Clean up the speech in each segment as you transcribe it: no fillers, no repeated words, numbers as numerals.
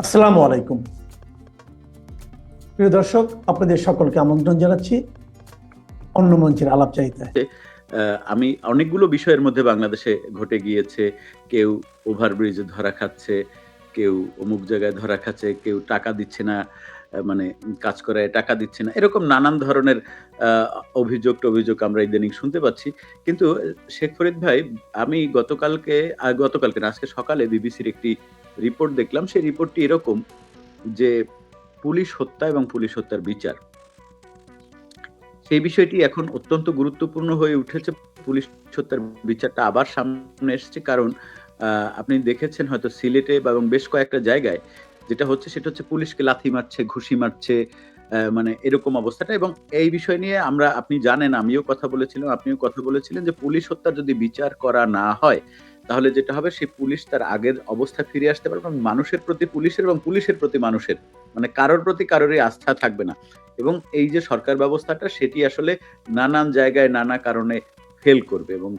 আসসালামু আলাইকুম প্রিয় দর্শক, আপনাদের সকলকে আমন্ত্রণ জানাচ্ছি অন্য মঞ্চের আলাপচারিতায়। আমি অনেকগুলো বিষয়ের মধ্যে বাংলাদেশে ঘটে গিয়েছে। কেউ ওভারব্রিজে ধরা খাচ্ছে, কেউ অমুক জায়গায় ধরা খাচ্ছে, কেউ টাকা দিচ্ছে না, মানে কাজ করায় টাকা দিচ্ছে না। এরকম নানান ধরনের আ অভিযোগ-টভিযোগ আমরা ইদানিং শুনতে পাচ্ছি। কিন্তু শেখ ফরিদ ভাই, আমি গতকালকে না, আজকে সকালে বিবিসির একটি রিপোর্ট দেখলাম। সেই রিপোর্টটি এরকম যে পুলিশ হত্যা এবং পুলিশ হত্যার বিচার, সেই বিষয়টি এখন অত্যন্ত গুরুত্বপূর্ণ হয়ে উঠেছে। পুলিশ হত্যার বিচারটা আবার সামনে এসেছে। কারণ আপনি দেখেছেন হয়তো সিলেটে এবং বেশ কয়েকটা জায়গায় যেটা হচ্ছে সেটা হচ্ছে পুলিশকে লাথি মারছে, ঘুষি মারছে, মানে এরকম অবস্থাটা। এবং এই বিষয় নিয়ে আপনি জানেন, আমিও কথা বলেছিলাম, আপনিও কথা বলেছিলেন যে পুলিশ হত্যার যদি বিচার করা না হয়, তাহলে যেটা হবে সেই পুলিশ তার আগের অবস্থায় ফিরে আসতে পারবে এবং মানুষের প্রতি পুলিশের এবং পুলিশের প্রতি মানুষের, মানে কারোর প্রতি কারোরই আস্থা থাকবে না। এবং এই যে সরকার ব্যবস্থাটা, সেটি আসলে নানান জায়গায় নানা কারণে ফেল করবে এবং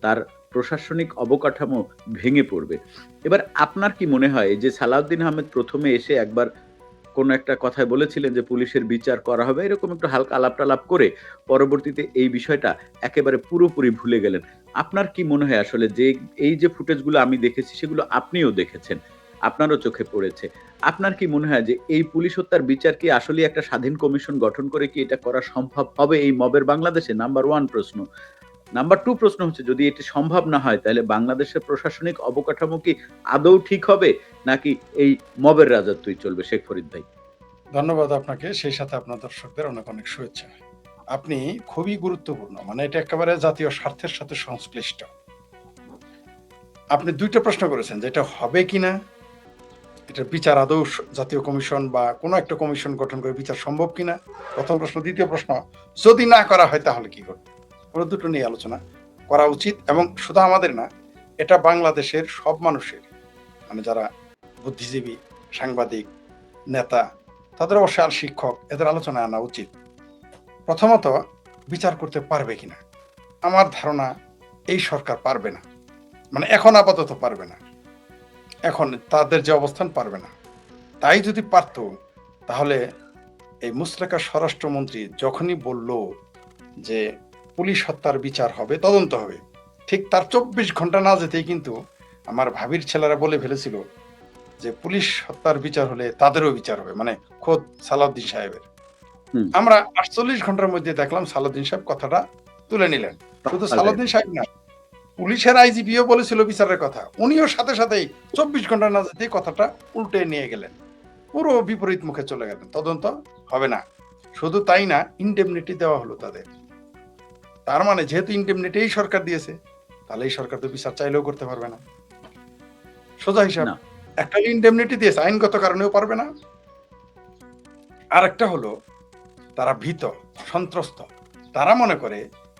তার প্রশাসনিক অবকাঠামো ভেঙে পড়বে। এবার আপনার কি মনে হয় এই যে সালাউদ্দিন আহমেদ ১ম এ এসে একবার কোন একটা কথায় বলেছিলেন যে পুলিশের বিচার করা হবে, এরকম একটু হালকা আলাপ-টালাপ করে পরবর্তীতে এই বিষয়টা একেবারে পুরোপুরি ভুলে গেলেন। আপনার কি মনে হয় আসলে যে এই যে ফুটেজগুলো আমি দেখেছি সেগুলো আপনিও দেখেছেন, আপনারও চোখে পড়েছে। আপনার কি মনে হয় যে এই পুলিশ হত্যার বিচার কি আসলেই একটা স্বাধীন কমিশন গঠন করে কি এটা করা সম্ভব হবে এই মবের বাংলাদেশে? নাম্বার 1 প্রশ্ন। নাম্বার 2 প্রশ্ন হচ্ছে, যদি এটি সম্ভব না হয় তাহলে বাংলাদেশের প্রশাসনিক অবকাঠামো কি আদৌ ঠিক হবে, নাকি এই মবের রাজত্বই চলবে? শেখ ফরিদ ভাই। ধন্যবাদ আপনাকে, সেই সাথে আপনার দর্শকদের অনেক অনেক শুভেচ্ছা। আপনি খুবই গুরুত্বপূর্ণ, মানে এটা একেবারে জাতীয় স্বার্থের সাথে সংশ্লিষ্ট। আপনি দুইটা প্রশ্ন করেছেন, যেটা হবে কিনা, এটার বিচার আদৌ জাতীয় কমিশন বা কোনো একটা কমিশন গঠন করে বিচার সম্ভব কিনা, প্রথম প্রশ্ন। দ্বিতীয় প্রশ্ন, যদি না করা হয় তাহলে কি করবে। পুরো দুটো নিয়ে আলোচনা করা উচিত। এবং শুধু আমাদের না, এটা বাংলাদেশের সব মানুষের, মানে যারা বুদ্ধিজীবী, সাংবাদিক, নেতা, তাদের অবশ্যই আর শিক্ষক, এদের আলোচনায় আনা উচিত। প্রথমত, বিচার করতে পারবে কিনা। আমার ধারণা এই সরকার পারবে না, মানে এখন আপাতত পারবে না, এখন তাদের যে অবস্থান পারবে না। তাই যদি পারতো, তাহলে এই মুশতাকা স্বরাষ্ট্রমন্ত্রী যখনই বলল যে পুলিশ হত্যার বিচার হবে, তদন্ত হবে, ঠিক তার 24 ঘন্টা না যেতেই কিন্তু আমার ভাবির ছেলেরা বলে ফেলেছিল যে পুলিশ হত্যার বিচার হলে তাদেরও বিচার হবে, মানে খোদ সালাউদ্দিন সাহেবের। আমরা 48 ঘন্টার মধ্যে দেখলাম সালাউদ্দিন সাহেব কথাটা তুলে নিলেন। শুধু সালাউদ্দিন সাহেব না, পুলিশের আইজিপিও বলেছিল বিচারের কথা, উনিও সাথে সাথেই 24 ঘন্টা না যেতেই কথাটা উল্টে নিয়ে গেলেন, পুরো বিপরীত মুখে চলে গেলেন। তদন্ত হবে না, শুধু তাই না, ইনডেমনিটি দেওয়া হলো তাদের। তার মানে যেহেতু ইনডেমনিটি এই সরকার দিয়েছে, তাহলে এই সরকার তো বিচার চাইলেও করতে পারবে না। সোজা হিসাব, একটা ইনডেমনিটি দিয়েছে, আইনগত কারণেও পারবে না। আর একটা হলো, তারা ভীত, সন্ত্রস্ত। তারা মনে করে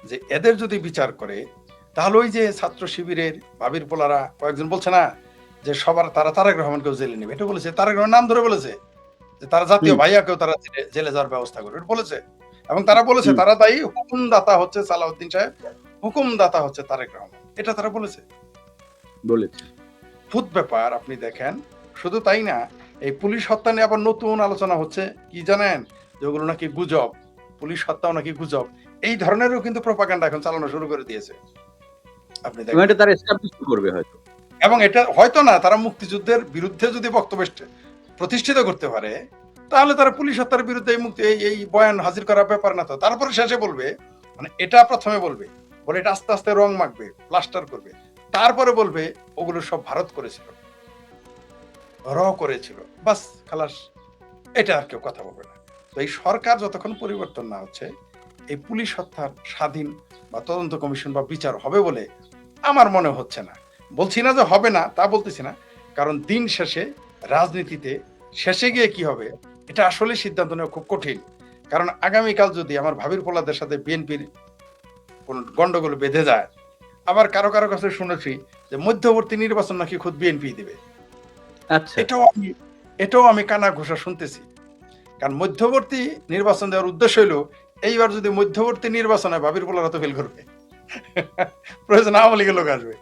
যে এদের যদি বিচার করে, তাহলে ওই যে ছাত্র শিবিরের ভাবির পোলারা কয়েকজন বলছে না যে সবার তারা তারেক রহমানকেও জেলে নেবে, এটা বলেছে, তারেক রহমান নাম ধরে বলেছে যে তারা জাতীয় ভাইয়াকেও তারা জেলে যাওয়ার ব্যবস্থা করবে, এটা বলেছে। এবং তারা বলেছে তারা দায়ী, হুকুমদাতা হচ্ছে সালাউদ্দিন সাহেব, হুকুমদাতা হচ্ছে তারেক রহমান, এটা তারা বলেছে। ভূত ব্যাপার আপনি দেখেন। শুধু তাই না, এই পুলিশ হত্যা নিয়ে আবার নতুন আলোচনা হচ্ছে, কি জানেন, যেগুলো নাকি গুজব, পুলিশ হত্যাও নাকি গুজব, এই ধরনেরও কিন্তু প্রপাগান্ডা এখন চালানো শুরু করে দিয়েছে। আপনি দেখেন, এটা তারা এস্টাবলিশ করবে হয়তো, এবং এটা হয়তো না, তারা মুক্তিযুদ্ধের বিরুদ্ধে যদি বক্তব্য প্রতিষ্ঠিত করতে পারে, তাহলে তারা পুলিশ হত্যার বিরুদ্ধে এই বয়ান হাজির করার ব্যাপার না তো, তারপরে শেষে বলবে, মানে এটা প্রথমে বলবে, বলে এটা আস্তে আস্তে রং মাখবে, প্লাস্টার করবে, তারপরে বলবে ওগুলো সব ভারত করেছিল, করেছিল, বাস খালাস, এটা আর কেউ কথা বলবে না। তো এই সরকার যতক্ষণ পরিবর্তন না হচ্ছে, এই পুলিশ হত্যার স্বাধীন বা তদন্ত কমিশন বা বিচার হবে বলে আমার মনে হচ্ছে না। বলছি না যে হবে না, তা বলতেছি না, কারণ দিন শেষে রাজনীতিতে শেষে গিয়ে কি হবে এটা আসলে সিদ্ধান্ত নেওয়া খুব কঠিন। কারণ আগামীকাল যদি আমার ভাবির পোলাদের সাথে বিএনপির কোন গন্ডগোল বেঁধে যায়, আবার কারো কারো কাছে শুনেছি যে মধ্যবর্তী নির্বাচন নাকি খুদ বিএনপি দিবে। এটাও আমি কানা ঘোষা শুনতেছি। কারণ মধ্যবর্তী নির্বাচন দেওয়ার উদ্দেশ্য হইলো, এইবার যদি মধ্যবর্তী নির্বাচনে ভাবির পোলারা তো ফেল করবে, প্রয়োজন আওয়ামী লীগের লোক আসবে,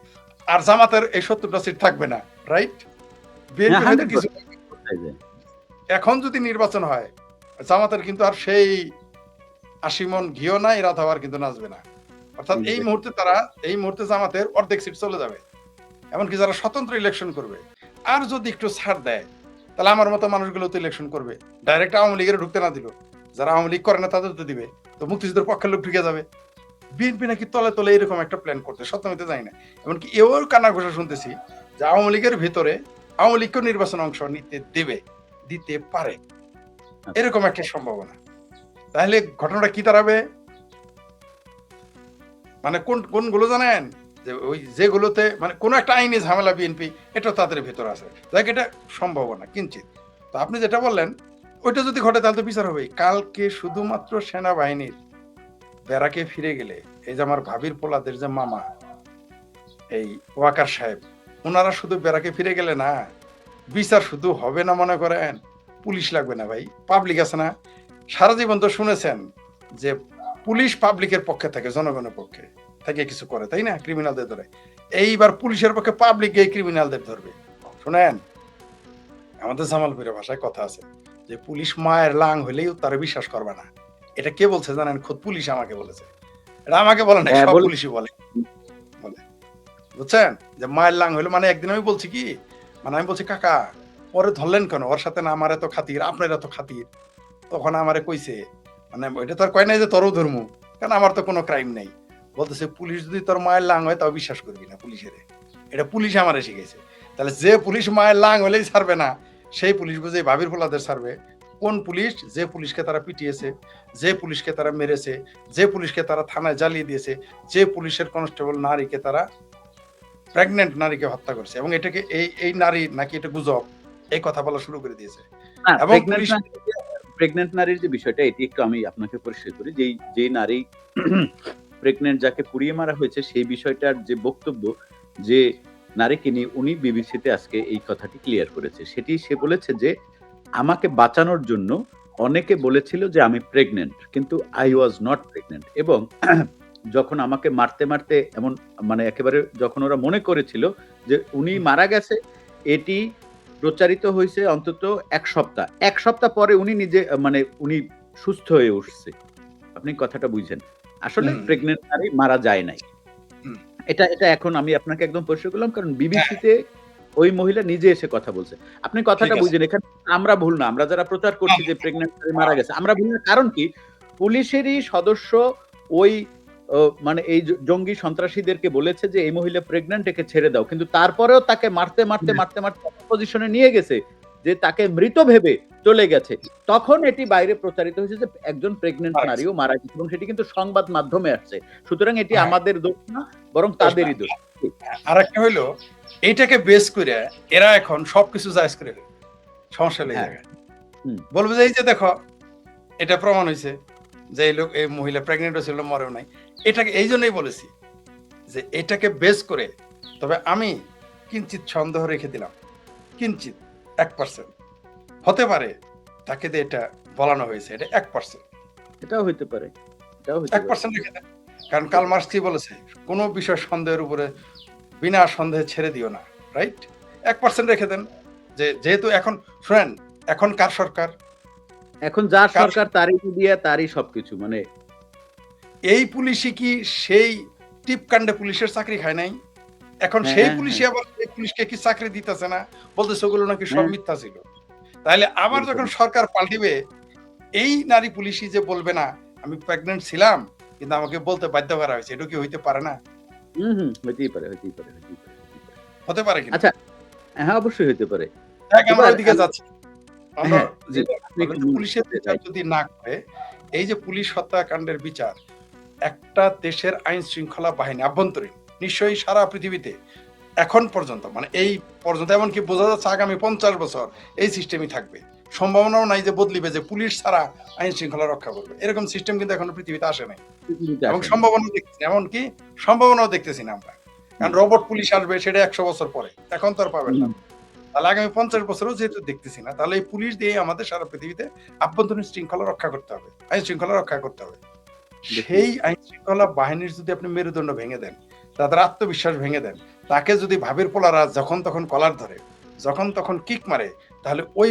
আর জামাতের এই 70টা সিট থাকবে না, রাইট? বিএনপি কিছু দেখা যায়। এখন যদি নির্বাচন হয়, জামাতের কিন্তু আর সেই ৮০ মন ঘিও নাই, রাত হওয়ার কিন্তু নাচবে না। অর্থাৎ এই মুহূর্তে জামাতের অর্ধেক সিট চলে যাবে। এমনকি যারা স্বতন্ত্র ইলেকশন করবে, আর যদি একটু ছাড় দেয়, তাহলে আমার মতো মানুষগুলো তো ইলেকশন করবে। ডাইরেক্ট আওয়ামী লীগের ঢুকতে না দিল, যারা আওয়ামী লীগ করে না তাদের তো দিবে, তো মুক্তিযুদ্ধের পক্ষের লোক ঢুকে যাবে। বিএনপি নাকি তলে তলে এরকম একটা প্ল্যান করতে, সত্য মিথ্যা জানি না। এমনকি এও কানাঘোষা শুনতেছি যে আওয়ামী লীগের ভিতরে আওয়ামী লীগকেও নির্বাচন অংশ দিতে পারে, এরকম একটা সম্ভাবনা। তাহলে ঘটনাটা কি দাঁড়াবে? মানে কোনগুলো জানেন, যে ওই যেগুলোতে মানে কোন একটা আইনি ঝামেলা বিএনপি, এটা তাদের ভেতর আছে, দেখ এটা সম্ভাবনা কিঞ্চিত। তো আপনি যেটা বললেন ওইটা যদি ঘটে তাহলে তো বিচার হবে। কালকে শুধুমাত্র সেনাবাহিনীর ব্যারাকে ফিরে গেলে, এই যে আমার ভাবির পোলাদের যে মামা এই ওয়াকার সাহেব, ওনারা শুধু ব্যারাকে ফিরে গেলে না, বিচার শুধু হবে না মনে করেন, পুলিশ লাগবে না ভাই, পাবলিক আছে না। সারা জীবন তো শুনেছেন যে পুলিশ পাবলিকের পক্ষে থাকে, জনগণের পক্ষে থেকে কিছু করে, তাই না? ক্রিমিনালদের ধরে। এইবার পুলিশের পক্ষে পাবলিক এই ক্রিমিনালদের ধরবে। শুনেন, আমাদের জামালপুরের ভাষায় কথা আছে যে পুলিশ মায়ের লাং হইলেও তারা বিশ্বাস করবে না। এটা কে বলছে জানেন? খোদ পুলিশ আমাকে বলেছে। এটা আমাকে বলে না, সব পুলিশই বলে। বুঝছেন, যে মায়ের লাং হইলো মানে একদিন আমি বলছি কি, মানে আমি বলছি কাকা ওরে ধরলেন কেন, ওর সাথে না আমার এত খাতির, আপনার এত খাতির। তখন আমারে কইছে, মানে এটা তো আর কয় নাই যে তোরও ধর্ম, কারণ আমার তো কোনো ক্রাইম নেই। বলতেছে পুলিশ যদি তোর মায়ের লাং হয় তাও বিশ্বাস করবি না পুলিশের। এটা পুলিশ আমারে শিখেছে। তাহলে যে পুলিশ মায়ের লাং হলেই ছাড়বে না, সেই পুলিশ বুঝে ভাবির পোলাদের ছাড়বে। কোন পুলিশ? যে পুলিশকে তারা পিটিয়েছে, যে পুলিশকে তারা মেরেছে, যে পুলিশকে তারা থানায় জ্বালিয়ে দিয়েছে, যে পুলিশের কনস্টেবল নারীকে তারা প্রেগনেন্ট নারীকে হত্যা করছে, এবং এটাকে এই নারী নাকি এটা গুজব, এই কথা বলা শুরু করে দিয়েছে। এবং প্রেগনেন্ট নারীর যে বিষয়টা, এটি একটু আমি আপনাকে পরিষ্কার করি। যে নারী প্রেগনেন্ট যাকে পুড়িয়ে মারা হয়েছে, সেই বিষয়টার যে বক্তব্য যে নারীকে নিয়ে উনি বিবিসিতে আজকে এই কথাটি ক্লিয়ার করেছে, সেটি সে বলেছে যে আমাকে বাঁচানোর জন্য অনেকে বলেছিল যে আমি প্রেগনেন্ট, কিন্তু আই ওয়াজ নট প্রেগনেন্ট। এবং যখন আমাকে মারতে মারতে এমন মানে একেবারে যখন ওরা মনে করেছিল যে উনি মারা গেছে, এটি প্রচারিত হয়েছে অন্তত এক সপ্তাহ পরে উনি নিজে মানে উনি সুস্থ হয়ে উঠছে। আপনি কথাটা বুঝছেন, আসলে প্রেগনেন্ট নারী মারা যায় নাই। এটা এখন আমি আপনাকে একদম পরিষ্কার করলাম, কারণ বিবিসিতে ওই মহিলা নিজে এসে কথা বলছে। আপনি কথাটা বুঝেন, এখানে আমরা ভুল না, আমরা যারা প্রচার করছি যে প্রেগনেন্ট নারী মারা গেছে, আমরা ভুল না। কারণ কি, পুলিশেরই সদস্য ওই মানে এই জঙ্গি সন্ত্রাসীদেরকে বলেছে যে এই মহিলা প্রেগনেন্ট, একে ছেড়ে দাও, কিন্তু তারপরেও তাকে মারতে পজিশনে নিয়ে গেছে যে তাকে মৃত ভেবে চলে গেছে। তখন এটি বাইরে প্রচারিত হয়েছে যে একজন প্রেগনেন্ট নারীও মারা গেছে, এবং সেটি কিন্তু সংবাদ মাধ্যমে আসছে। সুতরাং এটি আমাদের দোষ না, বরং তাদেরই দোষ। আর একটা হইলো, এইটাকে বেস করে এরা এখন সবকিছু জায়েজ করে সমস্যা লেগে যায়। বলবে যে এই যে দেখো এটা প্রমাণ হয়েছে যে এই মহিলা প্রেগনেন্ট ছিল, মরেও নাই। এটাকে এই জন্যই বলেছি যে এটাকে বেস করে, তবে আমি কিঞ্চিত সন্দেহ রেখে দিলাম, কিঞ্চিত 1% হতে পারে তাকে দিয়ে এটা বলানো হয়েছে, এটা 1%। এটাও হইতে পারে, 1% রেখে দেন। কারণ কার্ল মার্কস কি বলেছে, কোনো বিষয় সন্দেহের উপরে বিনা সন্দেহে ছেড়ে দিও না, রাইট? 1% রেখে দেন। যে যেহেতু এখন শুনেন, এখন কার সরকার? এখন যার সরকার তারই দিয়ে তারই সবকিছু। মানে এই পুলিশই কি সেই টিপকাণ্ডে পুলিশের চাকরি খায় নাই? এখন সেই পুলিশই আবার এই পুলিশকে কি চাকরি দিতেছে না, বলতেছে ওগুলো নাকি সব মিথ্যা ছিল। তাহলে আবার যখন সরকার পাল্টিবে, এই নারী পুলিশই যে বলবে না আমি প্রেগনেন্ট ছিলাম কিন্তু আমাকে বলতে বাধ্য করা হয়েছে, এটা কি হইতে পারে না? হইতেই পারে। হতে পারে কি? আচ্ছা, হ্যাঁ অবশ্যই হইতে পারে। আমরা ওইদিকে যাচ্ছি। আমরা পুলিশের বিচার যদি না করে, এই যে পুলিশ হত্যাকাণ্ডের বিচার, একটা দেশের আইন শৃঙ্খলা বাহিনী আভ্যন্তরীণ নিশ্চয়ই সারা পৃথিবীতে এখন পর্যন্ত, মানে এই পর্যন্ত, এমনকি বোঝা যাচ্ছে আগামী 50 বছর এই সিস্টেমই থাকবে। সম্ভাবনাও নাই যে বদলিবে, যে পুলিশ ছাড়া আইন শৃঙ্খলা রক্ষা করবে, এরকম সিস্টেম কিন্তু এখনো পৃথিবীতে আসে নাই। এবং সম্ভাবনাও দেখতেছি, এমনকি সম্ভাবনাও দেখতেছি না আমরা। কারণ রোবট পুলিশ আসবে সেটা 100 বছর পরে, এখন তো আর পাবেন না। তাহলে আগামী 50 বছরও যেহেতু দেখতেছি না, তাহলে এই পুলিশ দিয়ে আমাদের সারা পৃথিবীতে আভ্যন্তরীণ শৃঙ্খলা রক্ষা করতে হবে, আইন শৃঙ্খলা রক্ষা করতে হবে। সেই আইন শৃঙ্খলা বাহিনীর যদি আপনি মেরুদণ্ড ভেঙে দেন, তাদের আত্মবিশ্বাস ভেঙে দেন, তাকে যদি ভাবির পোলারা যখন তখন কলার ধরে, যখন তখন কিক মারে, তাহলে ওই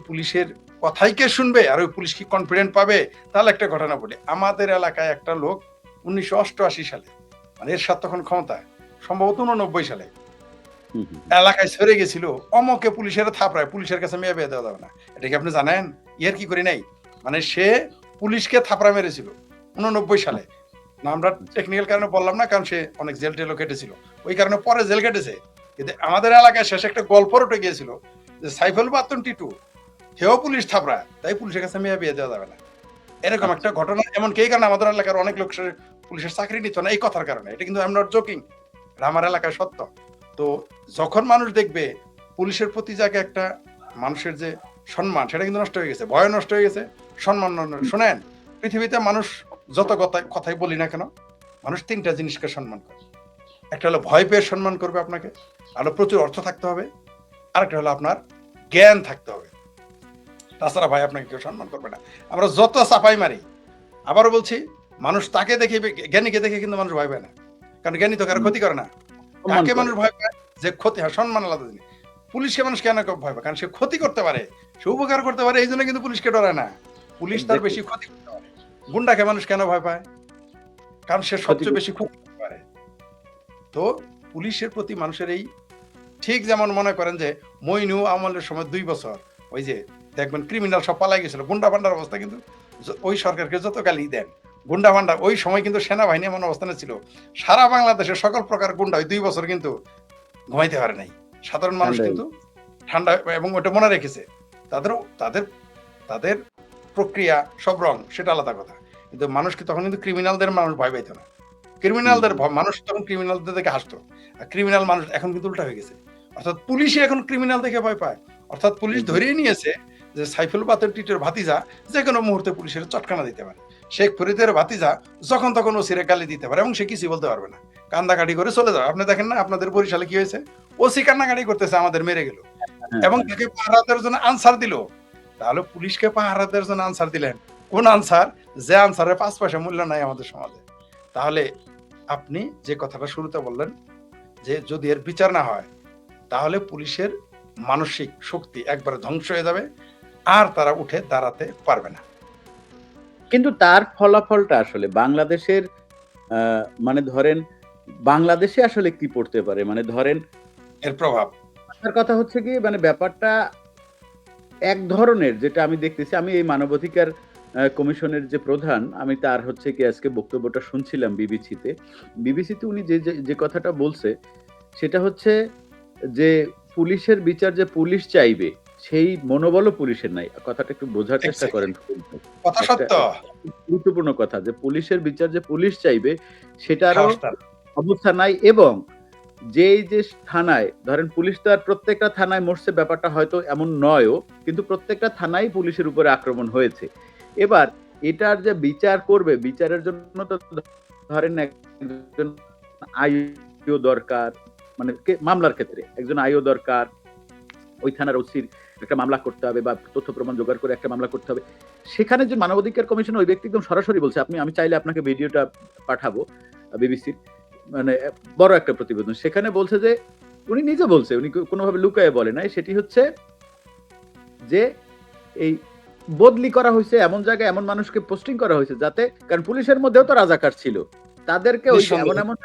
পুলিশের কথাই কে শুনবে? আর ওই পুলিশ কি কনফিডেন্ট পাবে? তাহলে একটা ঘটনা বলি, আমাদের এলাকায় একটা লোক 1988 সালে, মানে এরশাদ তখন ক্ষমতায়, সম্ভবত 89 সালে এলাকায় ছেড়ে গেছিল, অমকে পুলিশের থাপড়ায়, পুলিশের কাছে মেয়ে বিয়ে দেওয়া যাবে না। এটা কি আপনি জানেন? ইয়ার কি করি নাই, মানে সে পুলিশকে থাপড়া মেরেছিল 89 সালে। না, আমরা টেকনিক্যাল কারণে বললাম না, কারণ সে অনেক জেল টেলও কেটেছিল, ওই কারণে পরে জেল কেটেছে। কিন্তু আমাদের এলাকায় শেষে একটা গল্প উঠে গিয়েছিল যে সাইফুল বাতন টিটু হেও পুলিশ থাপড়া, তাই পুলিশের কাছে মেয়ে বিয়ে দেওয়া যাবে না। এরকম একটা ঘটনা, এমনকি এই কারণে আমাদের এলাকার অনেক লোক পুলিশের চাকরি নিত না এই কথার কারণে। এটা কিন্তু আই এম নট জোকিং, আমার এলাকায় সত্য। তো যখন মানুষ দেখবে পুলিশের প্রতি জায়গায় একটা মানুষের যে সম্মান, সেটা কিন্তু নষ্ট হয়ে গেছে, ভয় নষ্ট হয়ে গেছে, সম্মান শোনেন, পৃথিবীতে মানুষ যত কথাই বলি না কেন, মানুষ তিনটা জিনিসকে সম্মান করে। একটা হলো ভয় পেয়ে সম্মান করবে আপনাকে, আর প্রচুর অর্থ থাকতে হবে, আরেকটা হলো আপনার জ্ঞান থাকতে হবে, তাছাড়া ভাই আপনাকে কেউ সম্মান করবে না। আমরা যত চাপাই মারি, আবারও বলছি, মানুষ তাকে দেখে, জ্ঞানীকে দেখে কিন্তু মানুষ ভয় পায় না, কারণ জ্ঞানী তো কারো ক্ষতি করে না। কাকে মানুষ ভয় পায়? যে ক্ষতি, হ্যাঁ সম্মান আলাদা জিনিস। পুলিশকে মানুষ কেন ভয় পায়? কারণ সে ক্ষতি করতে পারে, সে উপকার করতে পারে, এই জন্য কিন্তু পুলিশকে ডরে না। পুলিশ তার বেশি ক্ষতি করতে পারে। গুন্ডাকে মানুষ কেন ভয় পায়? কারণ সে সবচেয়ে বেশি ক্ষতি করতে পারে। তো পুলিশের প্রতি মানুষের এই, ঠিক যেমন মনে করেন যে মইনু আমলের সময় 2 বছর ওই যে দেখবেন ক্রিমিনাল সব পালাই গেছিল, গুন্ডা ভান্ডার অবস্থা, কিন্তু ওই সরকারকে যত গালি দেন, গুন্ডা ভান্ডার, ওই সময় কিন্তু সেনাবাহিনী এমন অবস্থানে ছিল, সারা বাংলাদেশের সকল প্রকার গুন্ডা ওই 2 বছর কিন্তু ঘুমাইতে পারে নাই। সাধারণ মানুষ কিন্তু ঠান্ডা, এবং ওটা মনে রেখেছে। তাদের তাদের তাদের প্রক্রিয়া সব রং, সেটা আলাদা কথা, কিন্তু মানুষকে তখন কিন্তু ক্রিমিনালদের মানুষ ভয় পাইতো না। ক্রিমিনালদের মানুষ তখন ক্রিমিনালদের দেখে হাসতো, আর ক্রিমিনাল মানুষ এখন কিন্তু উল্টা হয়ে গেছে। অর্থাৎ পুলিশই এখন ক্রিমিনাল দেখে ভয় পায়। অর্থাৎ পুলিশ ধরেই নিয়েছে যে সাইফুল বাতন টিটোর ভাতিজা যে কোনো মুহূর্তে পুলিশের চটকানা দিতে পারে, শেখ ফরিদের ভাতিজা যখন তখন ওসিরে গালি দিতে পারে, এবং সে কিছুই বলতে পারবে না, কান্দাকাটি করে চলে যাবে। আপনি দেখেন না আপনাদের বরিশালে কি হয়েছে, ওসি কান্নাকাটি করতেছে আমাদের মেরে গেল, এবং তাকে পাহারা দেওয়ার জন্য আনসার দিল। তাহলে পুলিশকে পাহারা দেওয়ার জন্য আনসার দিলেন, কোন আনসার? যে আনসারের 5 পয়সা মূল্য নাই আমাদের সমাজে। তাহলে আপনি যে কথাটা শুরুতে বললেন যে যদি এর বিচার না হয়, তাহলে পুলিশের মানসিক শক্তি একবারে ধ্বংস হয়ে যাবে, আর তারা উঠে দাঁড়াতে পারবে না। কিন্তু তার ফলাফলটা আসলে বাংলাদেশের, মানে ধরেন বাংলাদেশে আসলে কি পড়তে পারে, মানে ধরেন এর প্রভাব, তার কথা হচ্ছে কি, মানে ব্যাপারটা এক ধরনের, যেটা আমি দেখতেছি, আমি এই মানবাধিকার কমিশনের যে প্রধান, আমি তার হচ্ছে কি আজকে বক্তব্যটা শুনছিলাম বিবিসিতে উনি যে কথাটা বলছে, সেটা হচ্ছে যে পুলিশের বিচার যে পুলিশ চাইবে সেই মনোবলও পুলিশের নাই। কথাটা একটু বোঝার চেষ্টা করেন। কথা সত্য, গুরুত্বপূর্ণ কথা, যে পুলিশের বিচার যে পুলিশ চাইবে সেটারও অবস্থা নাই। এবং যে থানায় ধরেন পুলিশ, তো আর প্রত্যেকটা থানায় মরছে ব্যাপারটা হয়তো এমন নয়ও, কিন্তু প্রত্যেকটা থানায় পুলিশের উপরে আক্রমণ হয়েছে। এবার এটার যে বিচার করবে, বিচারের জন্য তো ধরেন একজন আইও দরকার, মানে মামলার ক্ষেত্রে একজন আইও দরকার, ওই থানার ওসির একটা মামলা করতে হবে, বা তথ্য প্রমাণ জোগাড় করে একটা মামলা করতে হবে। সেখানে যে মানবাধিকার কমিশন, ওই ব্যক্তি একদম সরাসরি বলছে, আমি চাইলে আপনাকে ভিডিওটা পাঠাবো, বিবিসির মানে বড় একটা প্রতিবেদন, সেখানে বলছে যে, উনি নিজে বলছে, উনি কোনোভাবে লুকায়ে বলে নাই, সেটি হচ্ছে যে এই বদলি করা হয়েছে এমন জায়গায়, এমন মানুষকে পোস্টিং করা হয়েছে যাতে, কারণ পুলিশের মধ্যেও তো রাজাকার ছিল, তাদেরকে ওই এমন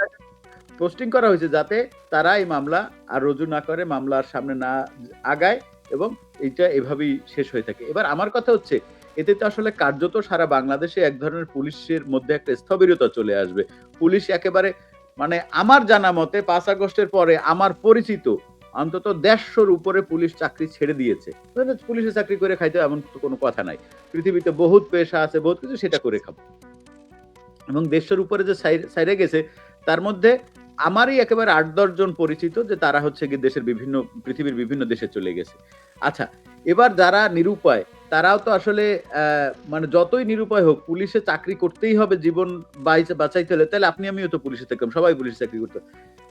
পোস্টিং করা হয়েছে যাতে তারা এই মামলা আর রুজু না করে, মামলার সামনে না আগায়, এবং এইটা এভাবেই শেষ হয়ে থাকে। এবার আমার কথা হচ্ছে, এতে তো আসলে কার্যত সারা বাংলাদেশে এক ধরনের পুলিশের মধ্যে একটা স্থবিরতা চলে আসবে। পুলিশ একেবারে, মানে আমার জানা মতে 5 আগস্টের পরে আমার পরিচিত অন্তত 150-র উপরে পুলিশ চাকরি ছেড়ে দিয়েছে। পুলিশে চাকরি করে খাইতে এমন তো কোনো কথা নাই, পৃথিবীতে বহুত পেশা আছে, বহুত কিছু, সেটা করে খাবো। এবং 150-র উপরে যে সাইরে গেছে, তার মধ্যে আমারই একেবারে 8-10 জন পরিচিত, যে তারা হচ্ছে গিয়ে পৃথিবীর বিভিন্ন দেশে চলে গেছে। আচ্ছা, এবার যারা নিরুপায়, তারাও তো আসলে মানে যতই নিরুপায় হোক, পুলিশে চাকরি করতেই হবে জীবন বাঁচাইতে হলে। তাহলে আপনি আমিও তো পুলিশে থাকতাম, সবাই পুলিশে চাকরি করতো।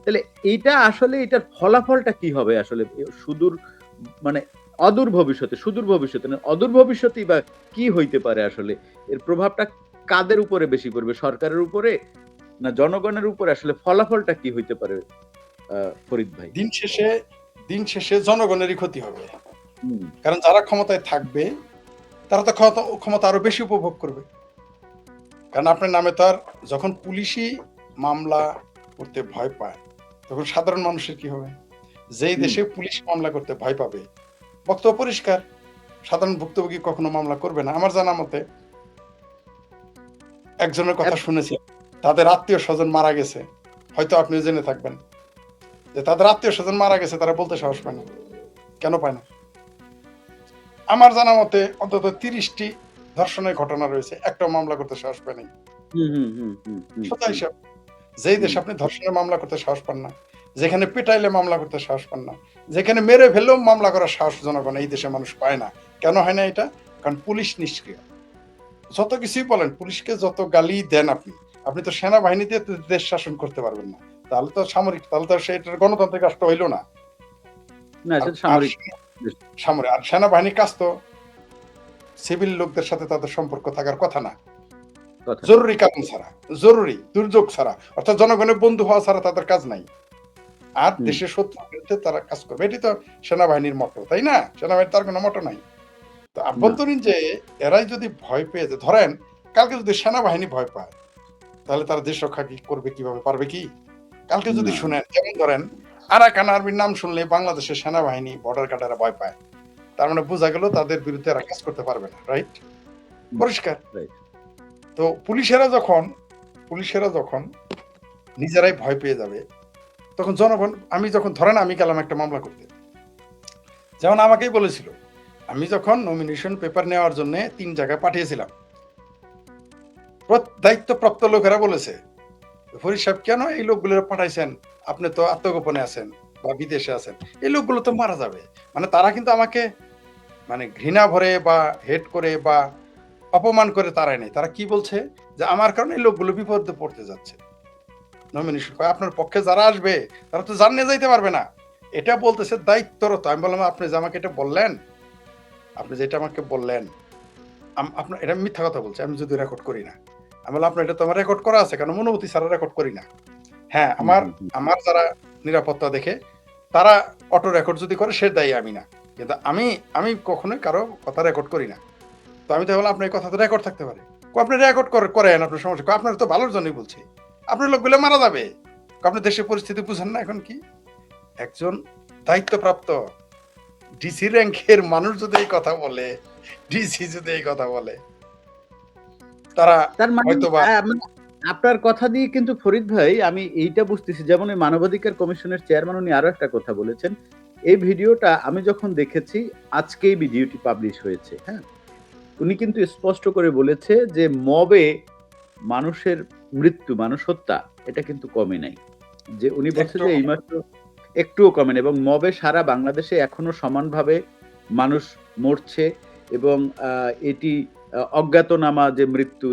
তাহলে এইটা আসলে, এটার ফলাফলটা কি হবে আসলে সুদূর, মানে অদূর ভবিষ্যতে, সুদূর ভবিষ্যতে না, অদূর ভবিষ্যতেই বা কি হইতে পারে আসলে? এর প্রভাবটা কাদের উপরে বেশি পড়বে, সরকারের উপরে না জনগণের উপরে? আসলে ফলাফলটা কি হইতে পারে ফরিদ ভাই? দিন শেষে দিন শেষে জনগণেরই ক্ষতি হবে। হুম, কারণ যারা ক্ষমতায় থাকবে তারা তো ক্ষমতা আরো বেশি উপভোগ করবে। কারণ আপনার নামে তো আর যখন পুলিশই মামলা করতে ভয় পায় তখন সাধারণ মানুষের কি হবে? যেই হুম, দেশে পুলিশ মামলা করতে ভয় পাবে, বক্তব্য পরিষ্কার, সাধারণ ভুক্তভোগী কখনো মামলা করবে না। আমার জানা মতে একজনের কথা এত- শুনেছি, তাদের আত্মীয় স্বজন মারা গেছে, হয়তো আপনিও জেনে থাকবেন যে তাদের আত্মীয় স্বজন মারা গেছে, তারা বলতে সাহস পায় না। কেন পায় না? আমার জানা মতে অন্তত 30টি ধর্ষণের ঘটনা রয়েছে, একটাও মামলা করতে সাহস পায় নাই। হুম, হুম, হুম, হুম, হুম, সোজা হুম, হিসাব। যেই দেশে হুম, আপনি ধর্ষণের মামলা করতে সাহস পান না, যেখানে পেটাইলে মামলা করতে সাহস পান না, যেখানে মেরে ফেললেও মামলা করার সাহস জনগণ এই দেশে মানুষ পায় না। কেন হয় না এটা? কারণ পুলিশ নিষ্ক্রিয়। যত কিছুই বলেন, পুলিশকে যত গালি দেন আপনি, আপনি তো সেনাবাহিনী দিয়ে তো দেশ শাসন করতে পারবেন না। তাহলে তো সামরিক, তাহলে তো সেটা গণতান্ত্রিক রাষ্ট্র হইল না। না আর সেটা আর সামরিক দেশ। সামরিক আর সেনাবাহিনীর কাজ তো সিভিল লোকদের সাথে তাদের সম্পর্ক থাকার কথা না। কথা না। জরুরি কারণ ছাড়া, জরুরি দুর্যোগ ছাড়া, অর্থাৎ জনগণের বন্ধু হওয়া ছাড়া তাদের কাজ নাই। আর হুম, দেশের শত্রুর বিরুদ্ধে তারা কাজ করবে, এটি তো সেনাবাহিনীর মতো, তাই না? সেনাবাহিনীর তার কোনো মতো নাই। তো না, আভ্যন্তরীণ যে এরাই যদি ভয় পেয়ে যায়, ধরেন কালকে যদি সেনাবাহিনী ভয় পায় তাহলে তারা দেশ রক্ষা কি করবে, কিভাবে পারবে কি? কালকে যদি না, শুনেন, যেমন ধরেন আরাকান আর্মির নাম শুনলে বাংলাদেশের সেনাবাহিনী বর্ডার গার্ডেরা ভয় পায়, তার মানে বোঝা গেল তাদের বিরুদ্ধে এরা কাজ করতে পারবে না, রাইট? হুম, পরিষ্কার। রাইট। তো পুলিশেরা যখন নিজেরাই ভয় পেয়ে যাবে, তখন জনগণ, আমি যখন ধরেন আমি গেলাম একটা মামলা করতে, যেমন আমাকেই বলেছিল, আমি যখন নমিনেশন পেপার নেওয়ার জন্য 3 জায়গায় পাঠিয়েছিলাম, দায়িত্বপ্রাপ্ত লোকেরা বলেছে, ফরিদ সাহেব কেন এই লোকগুলো পাঠাইছেন? আপনি তো আত্মগোপনে আছেন বা বিদেশে আছেন, এই লোকগুলো তো মারা যাবে। মানে তারা কিন্তু আমাকে মানে ঘৃণা ভরে বা হেট করে বা অপমান করে তারাই নেই, তারা কি বলছে যে আমার কারণে এই লোকগুলো বিপদে পড়তে যাচ্ছে। নমিনেশন আপনার পক্ষে যারা আসবে তারা তো জানিয়ে যাইতে পারবে না, এটা বলতেছে দায়িত্বরত। আমি বললাম, আপনি যে আমাকে এটা বললেন, আপনি যেটা আমাকে বললেন, আপনার এটা মিথ্যা কথা বলছে, আমি যদি রেকর্ড করি না। আমি বললাম, আপনার এটা তো আমার রেকর্ড করা আছে, কারণ অনুমতি ছাড়া রেকর্ড করি না। হ্যাঁ, হুম, আমার হুম, হুম, আমার যারা নিরাপত্তা দেখে তারা অটো রেকর্ড যদি করে সে দায়ী আমি না, কিন্তু আমি আমি কখনোই কারো কথা রেকর্ড করি না। তো আমি তো বললাম, আপনার এই কথা তো রেকর্ড থাকতে পারে। আপনি রেকর্ড করেন, আপনার সমস্যা, আপনার তো ভালোর জন্যই বলছি, আপনার লোকগুলো মারা যাবে। আপনি দেশের পরিস্থিতি বুঝেন না এখন কি? একজন দায়িত্বপ্রাপ্ত ডিসি র্যাঙ্কের মানুষ যদি এই কথা বলে, ডিসি যদি এই কথা বলে, তারা তার মানে হয়তোবা মানে আপনার কথা দিয়ে কিন্তু ফরিদ ভাই আমি এইটা বুঝতেছি, যেমন এই মানবাধিকার কমিশনের চেয়ারম্যান উনি আরো একটা কথা বলেছেন। এই ভিডিওটা আমি যখন দেখেছি, আজকেই ভিডিওটি পাবলিশ হয়েছে, হ্যাঁ? উনি কিন্তু স্পষ্ট করে বলেছে যে মবে মানুষের মৃত্যু, মানুষ হত্যা এটা কিন্তু কমে নাই। যে উনি বলছে একটু যে এইমাত্র একটুও কমে না এবং মবে সারা বাংলাদেশে এখনো সমানভাবে মানুষ মরছে এবং এটি অজ্ঞাতনামা যে মৃত্যু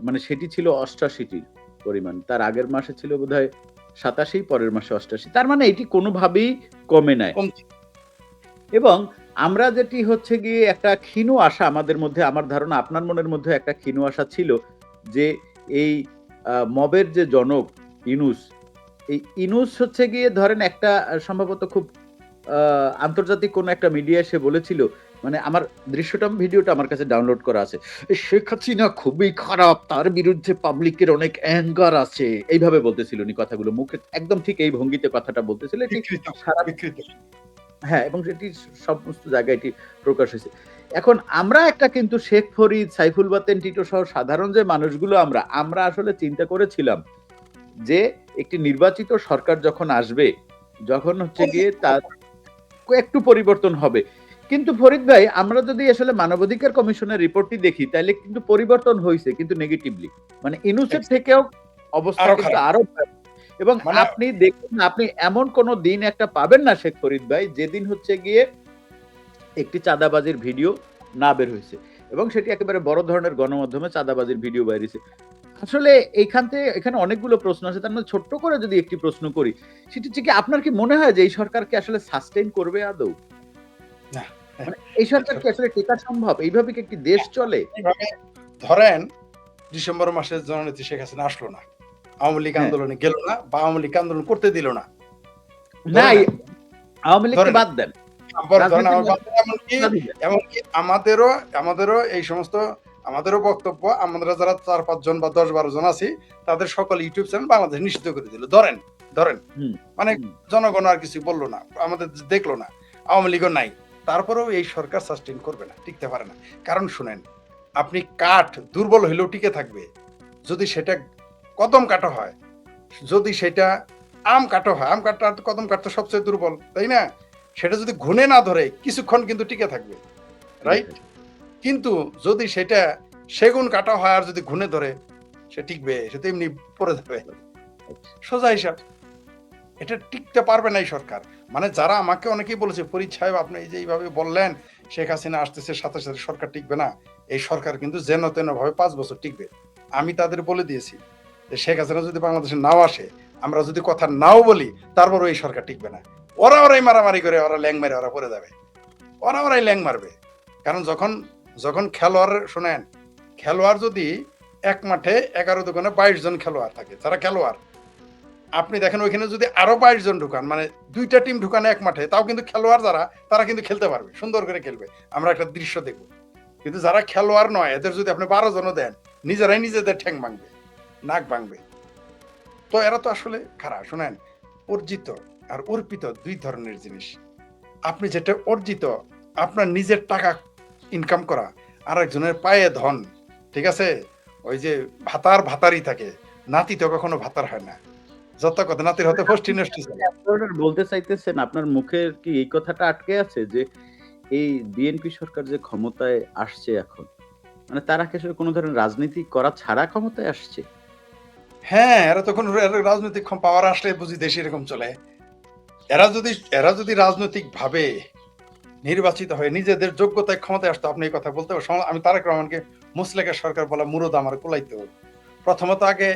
মানে সেটি ছিল ৮৮টি পরিমাণ। তার আগের মাসে ছিল বোধহয় ৮৭, পরের মাসে ৮৮। তার মানে এটি কোনোভাবেই কমে নাই। কমছে। এবং আমরা যেটি হচ্ছে গিয়ে একটা ক্ষীণ আশা আমাদের মধ্যে, আমার ধারণা আপনার মনের মধ্যে একটা ক্ষীণ আশা ছিল যে এই মবের যে জনক ইউনূস, এই ইউনূস হচ্ছে গিয়ে ধরেন একটা সম্ভবত খুব আন্তর্জাতিক কোনো একটা মিডিয়া এসে বলেছিল, মানে আমার দৃশ্যটা ভিডিওটা আমার কাছে ডাউনলোড করা আছে। শেখ হাসিনা খুবই খারাপ, তার বিরুদ্ধে পাবলিকের অনেক অ্যাঙ্গার আছে। এইভাবে বলতেছিল উনি কথাগুলো। মুখে একদম ঠিক এই ভঙ্গিতে কথাটা বলতেছিল। এটি বিকৃত, সারা বিকৃত। হ্যাঁ, এবং সেটি সমস্ত জায়গায় এটি প্রকাশ হয়েছে। এখন আমরা একটা কিন্তু শেখ ফরিদ, সাইফুল বাতেন, টিটো সহ সাধারণ যে মানুষগুলো আমরা আসলে চিন্তা করেছিলাম যে একটি নির্বাচিত সরকার যখন আসবে, যখন হচ্ছে গিয়ে তার একটু পরিবর্তন হবে। কিন্তু ফরিদ ভাই আমরা যদি আসলে মানবাধিকার কমিশনের রিপোর্টটি দেখি তাইলে কিন্তু পরিবর্তন হইছে কিন্তু নেগেটিভলি। মানে ইনুসের থেকেও অবস্থা আরো কিন্তু খারাপ। আরো খারাপ। এবং মানে আপনি দেখুন, আপনি এমন কোন দিন একটা পাবেন না শেখ ফরিদ ভাই যেদিন হচ্ছে গিয়ে একটি চাঁদাবাজির ভিডিও না বের হয়েছে এবং সেটি একেবারে বড় ধরনের গণমাধ্যমে চাঁদাবাজির ভিডিও বাইরেছে। আসলে এখানে অনেকগুলো প্রশ্ন আছে, তার মধ্যে ছোট্ট করে যদি একটি প্রশ্ন করি, সেটি হচ্ছে কি আপনার কি মনে হয় যে এই সরকারকে আসলে সাস্টেইন করবে আদৌ? না, মানে এই সরকার কি আসলে টেকা সম্ভব? এইভাবে কি একটি দেশ চলে? এইভাবে ধরেন ডিসেম্বর মাসে জননেত্রী শেখ হাসিনা আসলো না, আওয়ামী লীগ হ্যাঁ, আন্দোলনে গেল না বা আওয়ামী লীগ আন্দোলন করতে দিল না, না ধরে নেন। আওয়ামী লীগকে ধরেন বাদ দেন, ধরেন রাজনীতির আমার মধ্যে এমনকি বাদই দেন। এমনকি আমাদেরও এই সমস্ত আমাদেরও বক্তব্য, আমরা যারা 4-5 জন বা 10-12 জন আছি, তাদের সকল ইউটিউব চ্যানেল বাংলাদেশ নিষিদ্ধ করে দিল। ধরেন হুম, মানে হুম, জনগণ আর কিছু বললো না, আমাদের দেখলো না, আওয়ামী লীগও নাই। তারপরেও এই সরকার সাস্টেইন করবে না, টিকতে পারে না। কারণ শুনেন, আপনি কাঠ দুর্বল হইলেও টিকে থাকবে যদি সেটা কদম কাটা হয়, যদি সেটা আম কাটা হয়। আম কাটা আর কদম কাঠটা সবচেয়ে দুর্বল, তাই না? সেটা যদি ঘুনে না ধরে কিছুক্ষণ কিন্তু টিকে থাকবে, ঠিক রাইট? আছে। কিন্তু যদি সেটা সেগুন কাটা হয় আর যদি ঘুনে ধরে, সে টিকবে? সে তো এমনি পড়ে যাবে। আচ্ছা। সোজা হিসাব। এটা টিকতে পারবে না এই সরকার। মানে যারা আমাকে অনেকেই বলেছে, ফরিদ সাহেব আপনি এই যে এইভাবে বললেন শেখ হাসিনা আসতেছে, সাথে সাথে সরকার টিকবে না। এই সরকার কিন্তু যেন তেন ভাবে 5 বছর টিকবে। আমি তাদের বলে দিয়েছি যে শেখ হাসিনা যদি বাংলাদেশে নাও আসে, আমরা যদি কথা নাও বলি, তারপরও এই সরকার টিকবে না। ওরাই মারামারি করে, ওরা ল্যাং মেরে ওরা পড়ে যাবে। ওরাই ল্যাং মারবে। কারণ যখন যখন খেলোয়াড় শোনেন, খেলোয়াড় যদি এক মাঠে 11 দোকানে 22 জন খেলোয়াড় থাকে, যারা খেলোয়াড়, আপনি দেখেন ওইখানে যদি আরো 22 জন ঢুকান, মানে 2টা টিম ঢুকান এক মাঠে, তাও কিন্তু খেলোয়াড় যারা, তারা কিন্তু খেলতে পারবে, সুন্দর করে খেলবে। আমরা একটা দৃশ্য দেখব। কিন্তু যারা খেলোয়াড় নয়, এদের যদি আপনি 12 জনও দেন, নিজেরাই নিজেদের ঠ্যাং ভাঙবে, নাক ভাঙবে। তো এরা তো আসলে খারাপ। শোনেন, অর্জিত আর অর্পিত 2 ধরনের জিনিস। আপনি যেটা অর্জিত, আপনার নিজের টাকা ইনকাম করা, আরেকজনের পায়ে ধন, ঠিক আছে? ওই যে ভাতারই থাকে, নাতি তো কখনো ভাতার হয় না। যত কথা নাতির হতে ফষ্টি আপনি নষ্টি আপনি চলে। এক ধরনের বলতে চাইতেছেন, আপনার মুখের কি এই কথাটা আটকে আছে যে এই বিএনপি সরকার যে ক্ষমতায় আসছে এখন, মানে তারা কি আসলে কোন ধরনের রাজনীতি করা ছাড়া ক্ষমতায় আসছে? হ্যাঁ, এরা তখন রাজনৈতিক পাওয়ার আসলে বুঝি দেশ এরকম চলে। এরা যদি রাজনৈতিক ভাবে নির্বাচিত হয়ে নিজেদের যোগ্যতায় ক্ষমতায় আসতো, আপনি এই কথা বলতে পারেন। আমি তারেক রহমানকে মুসলেকা সরকার বলা মুরদ আমার কুলাইতে হবে। প্রথমত আগে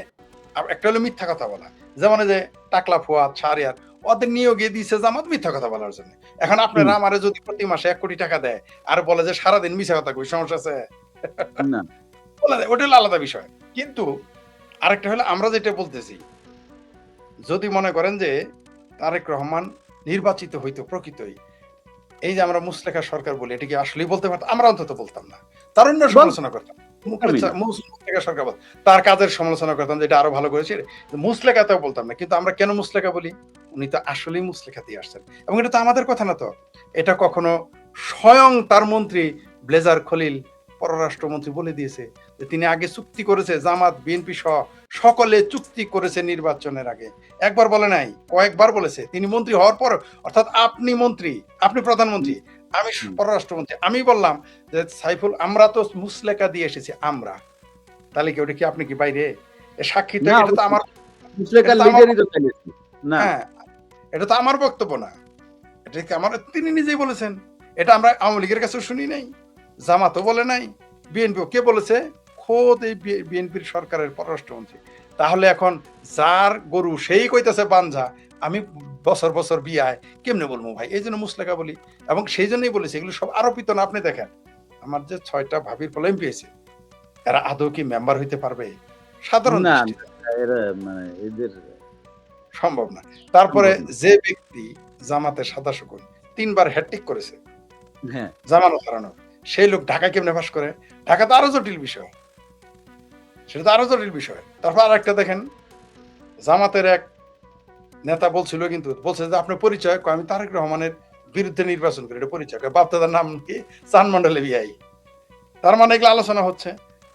একটা হলো মিথ্যা কথা বলা। যেমন এই যে টাকলা ফুয়াদ, শাহরিয়ার, ওদের নিয়োগে দিয়েছে জামাত মিথ্যা কথা বলার জন্য। এখন হুম, আপনারা আমারে যদি প্রতি মাসে 1 কোটি টাকা দেয় আর বলে যে সারাদিন মিছা কথা কই, সমস্যা আছে? না। বলে দেয়, ওটা হলো আলাদা বিষয়। কিন্তু আরেকটা হলো আমরা যেটা বলতেছি, যদি মনে করেন যে তারেক রহমান নির্বাচিত হইতো প্রকৃতই, এই যে আমরা মুসলেখা সরকার বলি, এটা কি আসলেই বলতে পারতাম? আমরা অন্তত বলতাম না। তারুণ্য সমালোচনা করতাম। বলতামই না। মুসলেখা সরকার তার কাজের সমালোচনা করতাম, যে এটা আরো ভালো করেছে। মুসলেখাতেও বলতাম না। কিন্তু আমরা কেন মুসলেখা বলি? উনি তো আসলেই মুসলেখা দিয়ে আসছেন। এবং এটা তো আমাদের কথা না তো। এটা কখনো স্বয়ং তার মন্ত্রী ব্লেজার খলিল পররাষ্ট্রমন্ত্রী বলে দিয়েছে যে তিনি আগে চুক্তি করেছে, জামাত বিএনপি সহ সকলে চুক্তি করেছে নির্বাচনের আগে। একবার বলে নাই, কয়েকবার বলেছে। তিনি মন্ত্রী হওয়ার পর, অর্থাৎ আপনি মন্ত্রী, আপনি প্রধানমন্ত্রী, আমি হুম। পররাষ্ট্রমন্ত্রী, আমি বললাম যে সাইফুল আমরা তো মুসলেকা দিয়ে এসেছি আমরা। তাহলে কি ওটা কি আপনি কি বাইরে? এ সাক্ষী তো, না, এটা তো অবশ্যই আমার, এটা মুসলেকার তো আমার, লিডারই তো চাইছে। না, হ্যাঁ, এটা তো আমার বক্তব্য না। এটা কি আমার, তিনি নিজেই বলেছেন। এটা আমরা আওয়ামী লীগের কাছেও শুনি নাই, জামাতও বলে নাই, বিএনপিও। কে বলেছে? খোদ এই বিএনপির সরকারের পররাষ্ট্রমন্ত্রী। তাহলে এখন যার গরু সেই কইতেছে বাঞ্ঝা, আমি বছর বছর বিয়ায় কেমনে বলবো ভাই? এই জন্য মুসলেকা বলি। এবং সেই জন্যই বলেছি এগুলো সব আরোপিত না। আপনি দেখেন আমার যে 6টা ভাবির ফলে এমপি হয়েছে, এরা আদৌ কি মেম্বার হইতে পারবে সাধারণ না, দৃষ্টিতে? এরা মানে এদের সম্ভব না। তারপরে সম্ভব না। যে ব্যক্তি জামাতের সাদা শকুন 3 বার হ্যাট্রিক করেছে হ্যাঁ, জামানত হারানোর, সেই লোক ঢাকা কেমনে পাস করে? ঢাকা তো আরো জটিল বিষয়, সেটা তো আরো জটিল বিষয়। তারপর আরেকটা দেখেন, জামাতের এক নেতা বলছিল, কিন্তু বলছে যে আপনার পরিচয়, আমি তারেক রহমানের বিরুদ্ধে নির্বাচন করি, এটা পরিচয়। বাপদাদার নাম কি? চান মন্ডলে বিআই। তার মানে এগুলো আলোচনা হচ্ছে।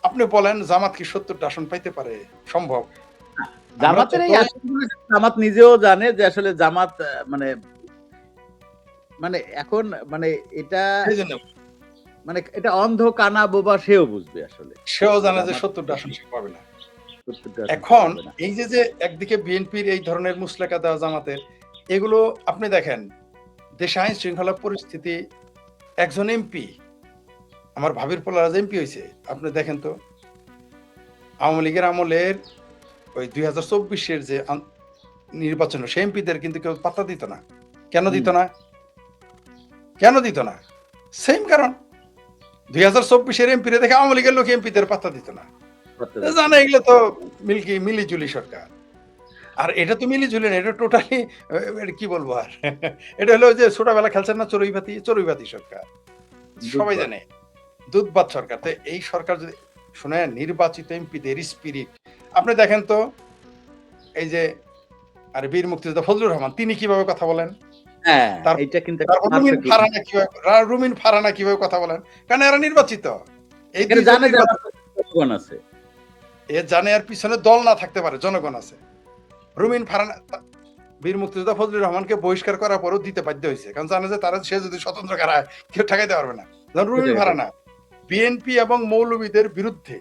আপনি বলেন জামাত কি 70টা আসন পাইতে পারে? সম্ভব? আমরা জামাতের এই যতই, আসনগুলো জামাত নিজেও জানে যে আসলে জামাত মানে মানে এখন মানে এটা সেই জন্য মানে এটা অন্ধ কানা বোবা সেও বুঝবে আসলে। সেও জানে যে জামাত 70টা আসন সে পাবে না। ৭০ টা আসন সে এখন পাবে না। এই যে একদিকে বিএনপির এই ধরনের মুসলেকা দেওয়া জামাতের, এগুলো আপনি দেখেন দেশে আইন শৃঙ্খলা পরিস্থিতি, একজন এমপি, আমার ভাবির পোলারা এমপি হয়েছে, আপনি দেখেন তো আওয়ামী লীগের আমলের ওই 2024-এর যে নির্বাচন, সেই এমপিদের কিন্তু কেউ পাত্তা দিত না। কেন দিত হুম, না? কেন দিত না? সেম কারণ। 2024-এর এমপিরে দেখে আওয়ামী লীগের লোক এমপিদের পাত্তা দিত না। করতে দিত জানে না। এগুলো তো মিলিজুলি সরকার। আর এটা তো মিলিঝুলি না, এটা টোটালি কি বলবো আর এটা হলো ওই যে ছোটবেলা খেলছেন না চড়ুইভাতি সরকার, সবাই দুধ জানে দুধবাত সরকার। তো এই সরকার যদি শুনেন নির্বাচিত এমপিদের স্পিরিট আপনি দেখেন তো, এই যে আর বীর মুক্তিযোদ্ধা ফজলুর রহমান তিনি কিভাবে কথা বলেন, হ্যাঁ, তার- এটা কিন্তু একটা তারপর perfect রুমিন ফারানা কিভাবে কথা বলেন, কারণ এরা নির্বাচিত, এই এখানে দুইজন জানে যে নির্বাচিত। আমার জনগণ আছে। এ জানে আর পিছনে দল না থাকতে পারে, জনগণ আছে। রুমিন ফারানা বীর মুক্তিযোদ্ধা ফজলুর রহমানকে বহিষ্কার করার পরও দিতে বাধ্য হয়েছে, কারণ জানে যে তারা সে যদি স্বতন্ত্র কারায় কেউ ঠেকাইতে পারবে না। যেমন রুমিন সেটাই। ফারানা বিএনপি এবং মৌলবীদের বিরুদ্ধে,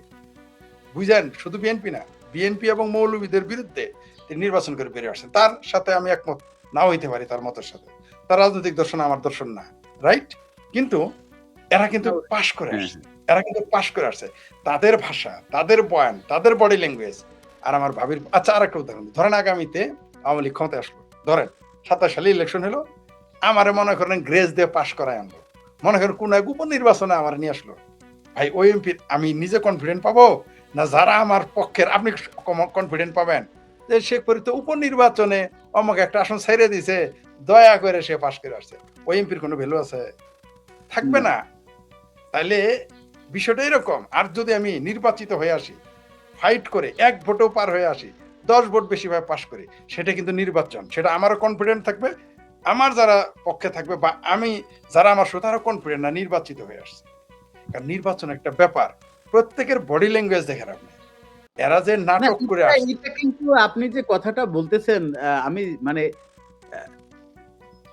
বুঝেন, শুধু বিএনপি না, বিএনপি এবং মৌলবীদের বিরুদ্ধে তিনি নির্বাচন করে বেরিয়ে আসছেন। তার সাথে আমি একমত নাও হইতে পারি, তার মতের সাথে, তার রাজনৈতিক দর্শন আমার দর্শন না, রাইট, কিন্তু এরা কিন্তু পাশ করে আসছে, এরা কিন্তু পাশ করে আসছে। তাদের ভাষা, তাদের বয়ান, তাদের বডি ল্যাঙ্গুয়েজ আর আমার ভাবির। আচ্ছা, আর একটা উদাহরণ ধরেন, আগামীতে আওয়ামী লীগ ক্ষমতায় আসলো, ধরেন 27 সালে ইলেকশন হলো, আমারে মনে করেন গ্রেস দিয়ে পাশ করায় আনলো, মনে করেন কোন এক উপনির্বাচনে আমার নিয়ে আসলো, ভাই ওই এমপি আমি নিজে কনফিডেন্ট পাবো না যারা আমার পক্ষের, আপনি কনফিডেন্ট পাবেন যে সে পরিত উপনির্বাচনে আমাকে একটা আসন ছেড়ে দিছে, দয়া করে সে পাশ করে আসছে, ওই এমপির কোনো ভ্যালু আছে? থাকবে না। তাইলে বিষয়টা এরকম। আর যদি আমি নির্বাচিত হয়ে আসি, ফাইট করে 1 ভোটেও পার হয়ে আসি, 10 ভোট বেশি ভাবে পাশ করি, সেটা কিন্তু নির্বাচন, সেটা আমারও কনফিডেন্ট থাকবে, আমার যারা পক্ষে থাকবে বা আমি যারা আমার সাথে আরো কনফিডেন্ট না নির্বাচিত হয়ে আসছে। কারণ নির্বাচন একটা ব্যাপার, প্রত্যেকের বডি ল্যাঙ্গুয়েজ দেখেন আপনি, এরা যে না, নাটক করে আসছে। এটা কিন্তু আপনি যে কথাটা বলতেছেন, আমি মানে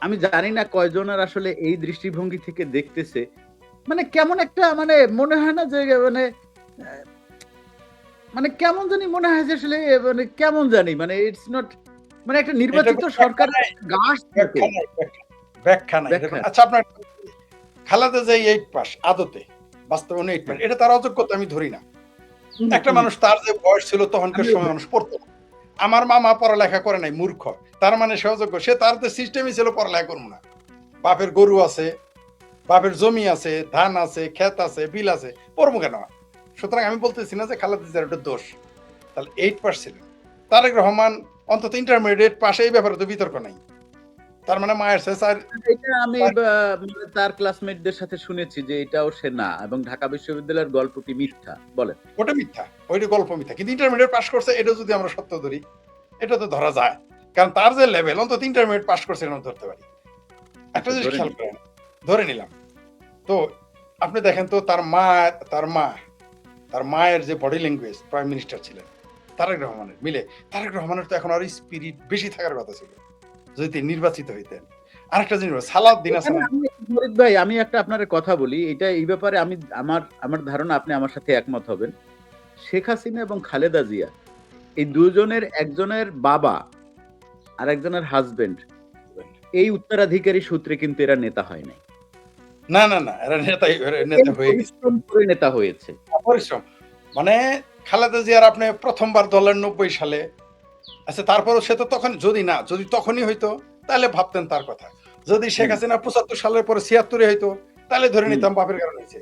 আমি জানি না কয়জনের আসলে এই দৃষ্টিভঙ্গি থেকে দেখতেছে। মানে কেমন একটা মানে মনে হয় না যে মানে আহ, মানে কেমন জানি মনে হয় যে আসলে মানে কেমন জানি মানে ইটস নট মানে একটা নির্বাচিত এটা সরকার গাছ থাকে। ব্যাখ্যা নাই, ব্যাখ্যা নাই। ব্যাখ্যা দেখুন, আচ্ছা, আপনার খালেদা যে 8 পাস, আদতে বাস্তবে 8 পাস, এটা তার অযোগ্যতা আমি ধরি না। একটা মানুষ, তার যে বয়স ছিল তখনকার আমি- সময় মানুষ পড়তো না। আমার মামা পড়ালেখা করে নাই, মূর্খ, তার মানে সে অযোগ্য, সে তার তো সিস্টেমই ছিল পড়ালেখা করবো না। বাপের গরু আছে, বাপের জমি আছে, ধান আছে, ক্ষেত আছে, বিল আছে, পড়বো কেন? সুতরাং আমি বলতেছি না যে খালেদা জিয়ার এটা দোষ। তাহলে 8 পাস ছিলেন। তারেক রহমান অন্তত ইন্টারমিডিয়েট পাশে, এই ব্যাপারে তো বিতর্ক নাই। তার মানে মায়ের সে এটা আমি মানে তার ক্লাসমেটদের সাথে শুনেছি যে এটাও সে না, এবং ঢাকা বিশ্ববিদ্যালয়ের গল্পটি মিথ্যা। বলেন। ওটা মিথ্যা, ওইটা গল্প মিথ্যা, কিন্তু ইন্টারমিডিয়েট পাস করছে, এটা যদি আমরা সত্য ধরি, এটা তো ধরা যায়, কারণ তার যে লেভেল, অন্তত ইন্টারমিডিয়েট পাস করছে এরকম ধরতে পারি। একটা জিনিস ধরে খেয়াল নিন। করেন, ধরে নিলাম তো, আপনি দেখেন তো তার মায়ের যে বডি ল্যাঙ্গুয়েজ, প্রাইম মিনিস্টার ছিলেন তারেক রহমানের মিলে, তারেক রহমানের তো এখন আর স্পিরিট বেশি থাকার কথা ছিল যদি তিনি নির্বাচিত হইতেন। আরেকটা জিনিস, সালাদ দিন আছে এখানে না, ফরিদ ভাই, আমি একটা আপনার কথা বলি, এটা এই ব্যাপারে আমি আমার ধারণা আপনি আমার সাথে একমত হবেন। শেখ হাসিনা এবং খালেদা জিয়া এই দুজনের, একজনের বাবা আর একজনের হাজবেন্ড, এই উত্তরাধিকারী সূত্রে কিন্তু এরা নেতা হয় নাই। না না না, এরা নেতা হয়ে গেছে, পরিশ্রম করে নেতা হয়েছে। পরিশ্রম। মানে খালেদা জিয়ার আপনি প্রথমবার দলের 90 সালে, আচ্ছা, তারপরও সে তো তখন, যদি তখনই হইতো তাহলে ভাবতেন তার কথা। যদি শেখ হাসিনা 75 সালের পরে 76 হইতো, তাহলে ধরে নিতাম বাপের কারণে হয়েছে।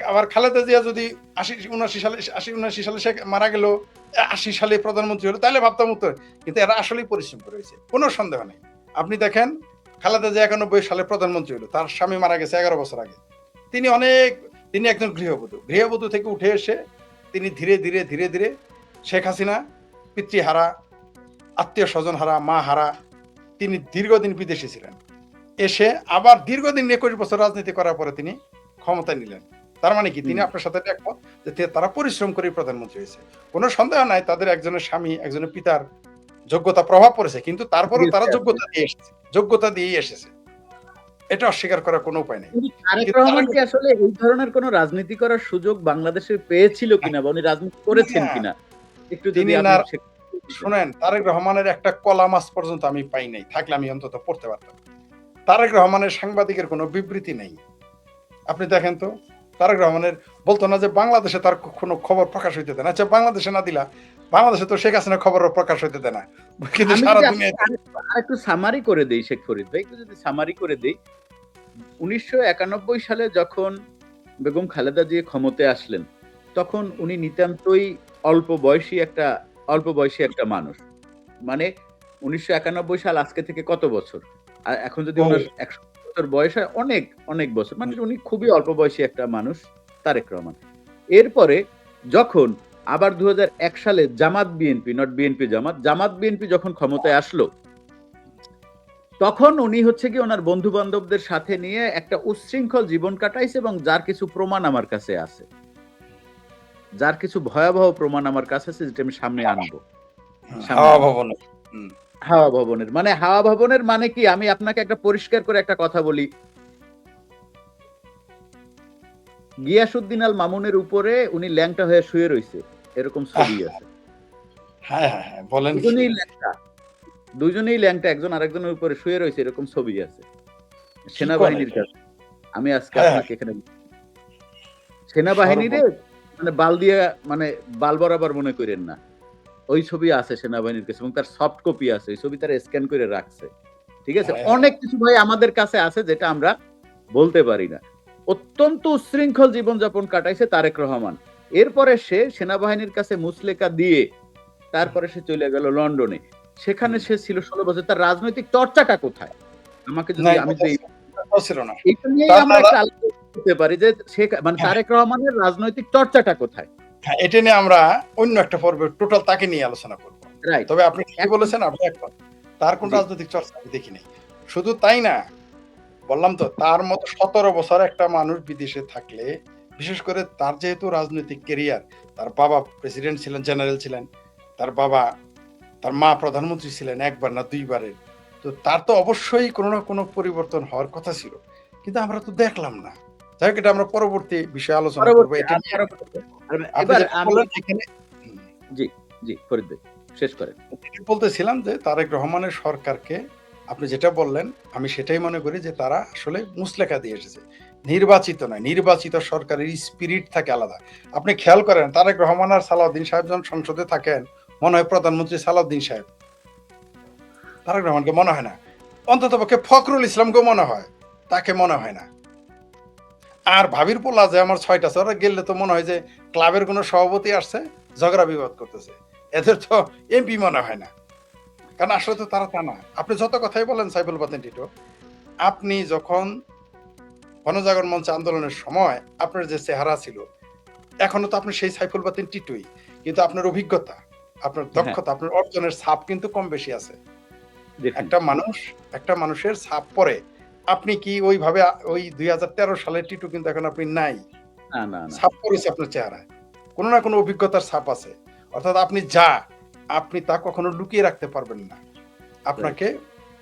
আবার খালেদা জিয়া যদি 80-79 সালে সে মারা গেল, 80 সালে প্রধানমন্ত্রী হলো, তাহলে ভাবতাম উত্তর। কিন্তু এরা আসলেই পরিশ্রম করে হয়েছে, কোনো সন্দেহ নেই। আপনি দেখেন, খালেদা জিয়া 91 সালে প্রধানমন্ত্রী হলো, তার স্বামী মারা গেছে 11 বছর আগে। তিনি একজন গৃহবধূ থেকে উঠে এসে তিনি ধীরে ধীরে ধীরে ধীরে শেখ হাসিনা পিতৃহারা, আত্মীয় স্বজন হারা, মা হারা, তিনি দীর্ঘদিন বিদেশে ছিলেন, এসে আবার দীর্ঘদিন 21 বছর রাজনীতি করার পরে তিনি ক্ষমতায় নিলেন। তার মানে কি, তিনি আপনার সাথে একমত যে তারা পরিশ্রম করে প্রধানমন্ত্রী হয়েছে। কোনো সন্দেহ নাই তাদের একজনের স্বামী, একজনের পিতার যোগ্যতা প্রভাব পড়েছে, কিন্তু তারপরেও তারা যোগ্যতা দিয়েই এসেছে, এটা অস্বীকার করার কোনো উপায় নেই। কিন্তু তারেক রহমান কি আসলে এই ধরনের কোন রাজনীতি করার সুযোগ বাংলাদেশে পেয়েছিল কিনা, বা উনি রাজনীতি করেছেন কিনা, একটু যদি আপনি শোনেন, তারেক রহমানের একটা কলা মাস পর্যন্ত আমি পাই নাই, থাকলে আমি অন্তত পড়তে পারতাম। তারেক রহমানের সাংবাদিকের কোনো বিবৃতি নেই। আপনি দেখেন তো, তারেক রহমানের বলতো না যে বাংলাদেশে তার কোনো খবর প্রকাশ হইতে দেয় না। আচ্ছা, বাংলাদেশে না দিলা, বাংলাদেশে তো শেখ হাসিনা খবর প্রকাশ হইতে দেয় না, কিন্তু সারা দুনিয়ায়। একটু সামারি করে দেই শেখ ফরিদ ভাই, একটু যদি সামারি করে দেই, 1991 সালে যখন বেগম খালেদা জিয়া ক্ষমতায় আসলেন, তখন উনি নিতান্তই অল্প বয়সী একটা মানুষ। মানে 1991 সাল আজকে থেকে কত বছর? আর এখন যদি ও। ওনার 100 বছর বয়স হয়, অনেক, অনেক বছর। মানে উনি খুবই অল্প বয়সী একটা মানুষ, তারেক রহমান। এরপরে যখন আবার 2001 সালে Jamaat BNP, not BNP Jamaat, Jamaat BNP যখন ক্ষমতায় আসলো, তখন উনি হচ্ছে গিয়ে ওনার বন্ধু-বান্ধবদের সাথে নিয়ে একটা উচ্ছৃঙ্খল জীবন কাটাইছে এবং যার কিছু প্রমাণ আমার কাছে আছে। যার কিছু ভয়াবহ প্রমাণ আমার কাছে আছে, যেটা আমি সামনে আনবো। সামনে হাওয়া আনবো। ভবনে। হুম। হাওয়া ভবনের। মানে হাওয়া ভবনের মানে কি? আমি আপনাকে একটা পরিষ্কার করে একটা কথা বলি। গিয়াসউদ্দিন আল মামুনের উপরে উনি ল্যাংটা হয়ে শুয়ে রইছে। এরকম ছবি আছে। হ্যাঁ, হ্যাঁ, হ্যাঁ, বলেন কি? দুজনেই ল্যাংটা। দুজনেই ল্যাংটা, একজন আরেকজনের উপরে শুয়ে রইছে, এরকম ছবি আছে। কি কোন সেনাবাহিনীর এটা? কাছে। আমি আজকে হ্যাঁ, আপনাকে এখানে সেনাবাহিনীরে মানে বাল দিয়া, মানে বাল বরাবর মনে কইরেন না। ওই ছবি আছে সেনাবাহিনীর কাছে এবং তার সফট কপি আছে। ওই ছবি তারা স্ক্যান করে রাখছে। ঠিক আছে? হ্যাঁ, অনেক কিছু ভাই আমাদের কাছে আছে যেটা আমরা বলতে পারি না। অত্যন্ত উচ্ছৃঙ্খল জীবনযাপন কাটাইছে তারেক রহমান। এরপরে সে সেনাবাহিনীর কাছে মুচলেকা দিয়ে তারপরে সে চলে গেল লন্ডনে। সেখানে সে ছিল ১৬ বছর। তার রাজনৈতিক চর্চাটা কোথায়? আমাকে যদি, না, আমি এটা যদি ছিল না। এটা নিয়েই তার আমরা দ্বারা একটা আলোচনা করতে পারি যে সে মানে হ্যাঁ, তারেক রহমানের রাজনৈতিক চর্চাটা কোথায়? হ্যাঁ, এটা নিয়ে আমরা অন্য একটা পর্বে টোটাল তাকে নিয়ে আলোচনা করব। রাইট। তবে আপনি ঠিকই এখন বলেছেন, আপনি একমত। তার কোন জি, রাজনৈতিক চর্চা আমি দেখি নাই। শুধু তাই না, বললাম তো তার মতো ১৭ বছর একটা মানুষ বিদেশে থাকলে, বিশেষ করে তার যেহেতু রাজনৈতিক ক্যারিয়ার, তার বাবা প্রেসিডেন্ট ছিলেন, জেনারেল ছিলেন, তার বাবা, তার মা প্রধানমন্ত্রী ছিলেন ১ বার না ২ বারের। তো তার তো অবশ্যই কোন না কোন পরিবর্তন হওয়ার কথা ছিল। কিন্তু আমরা তো দেখলাম না। যাই হোক, এটা আমরা পরবর্তী বিষয়ে আলোচনা করব। পরবর্তী এটা আর নিয়ে পরবর্তী আপনি এবার যেটা আমি বললেন এখানে হুম, জি, জি ফরিদ ভাই শেষ করেন। যেটা বলতেছিলাম যে তারেক রহমানের সরকারকে আপনি যেটা বললেন, আমি সেটাই মনে করি যে তারা আসলে মুচলেকা দিয়ে এসেছে। নির্বাচিত নয়, নির্বাচিত সরকারের স্পিরিট থাকে আলাদা। আপনি খেয়াল করেন তারেক রহমান আর সালাউদ্দিন সাহেব যখন সংসদে থাকেন, মনে হয় প্রধানমন্ত্রী সালাউদ্দিন সাহেব। তারেক রহমানকে মনে হয় না। অন্ততপক্ষে ফখরুল ইসলামকেও মনে হয়, তাকে মনে হয় না। আর ভাবির পোলা যে আমার ৬ টা ওরা গেলে তো মনে হয় যে ক্লাবের কোনো সভাপতি আসছে, ঝগড়া বিবাদ করতেছে। এদের তো এমপি মনে হয় না। কারণ আসলে তো তারা তা না। আপনি যত কথাই বলেন সাইফুল বাতিন টিটো, আপনি যখন গণজাগরণ মঞ্চ আন্দোলনের সময় আপনার যে চেহারা ছিল, এখনো তো আপনি সেই সাইফুল বাতিন টিটোই। কিন্তু আপনার অভিজ্ঞতা, আপনার হ্যাঁ, দক্ষতা, আপনার অর্জনের ছাপ কিন্তু কম বেশি আছে। দেখুন। একটা মানুষ, একটা মানুষের ছাপ পড়ে। আপনি কি ওইভাবে ওই ২০১৩ সালের টিটু কিন্তু এখন আপনি নাই। না, না, না। ছাপ পড়েছে আপনার চেহারায়। কোন না কোন অভিজ্ঞতার ছাপ আছে। অর্থাৎ আপনি আপনি তা কখনো লুকিয়ে রাখতে পারবেন না। রাইট। আপনাকে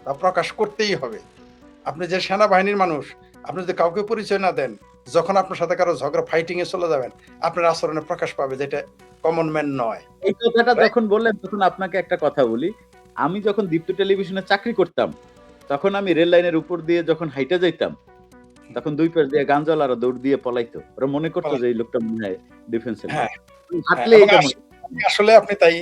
তা প্রকাশ করতেই হবে। আপনি যে সেনাবাহিনীর মানুষ, আপনি যদি কাউকে পরিচয় না দেন, যখন আপনার সাথে কারো ঝগড়া ফাইটিং এ চলে যাবেন, আপনার আচরণে প্রকাশ পাবে যে এটা কমন ম্যান নয়। এই কথাটা রাইট? যখন বললেন তখন আপনাকে একটা কথা বলি। আমি যখন দীপ্ত টেলিভিশনে চাকরি করতাম, তখন আমি রেল লাইনের উপর দিয়ে যখন হাইটা যাইতাম, তখন ২ পাশ দিয়ে গাঞ্জাওয়ালারা দৌড় দিয়ে পলাইতো। ওরা মনে করত যে এই লোকটা মনে হয় ডিফেন্সের লোক। হ্যাঁ, হ্যাঁ, হাঁটলে এবং এইটা মনে আসলে আপনি তাই।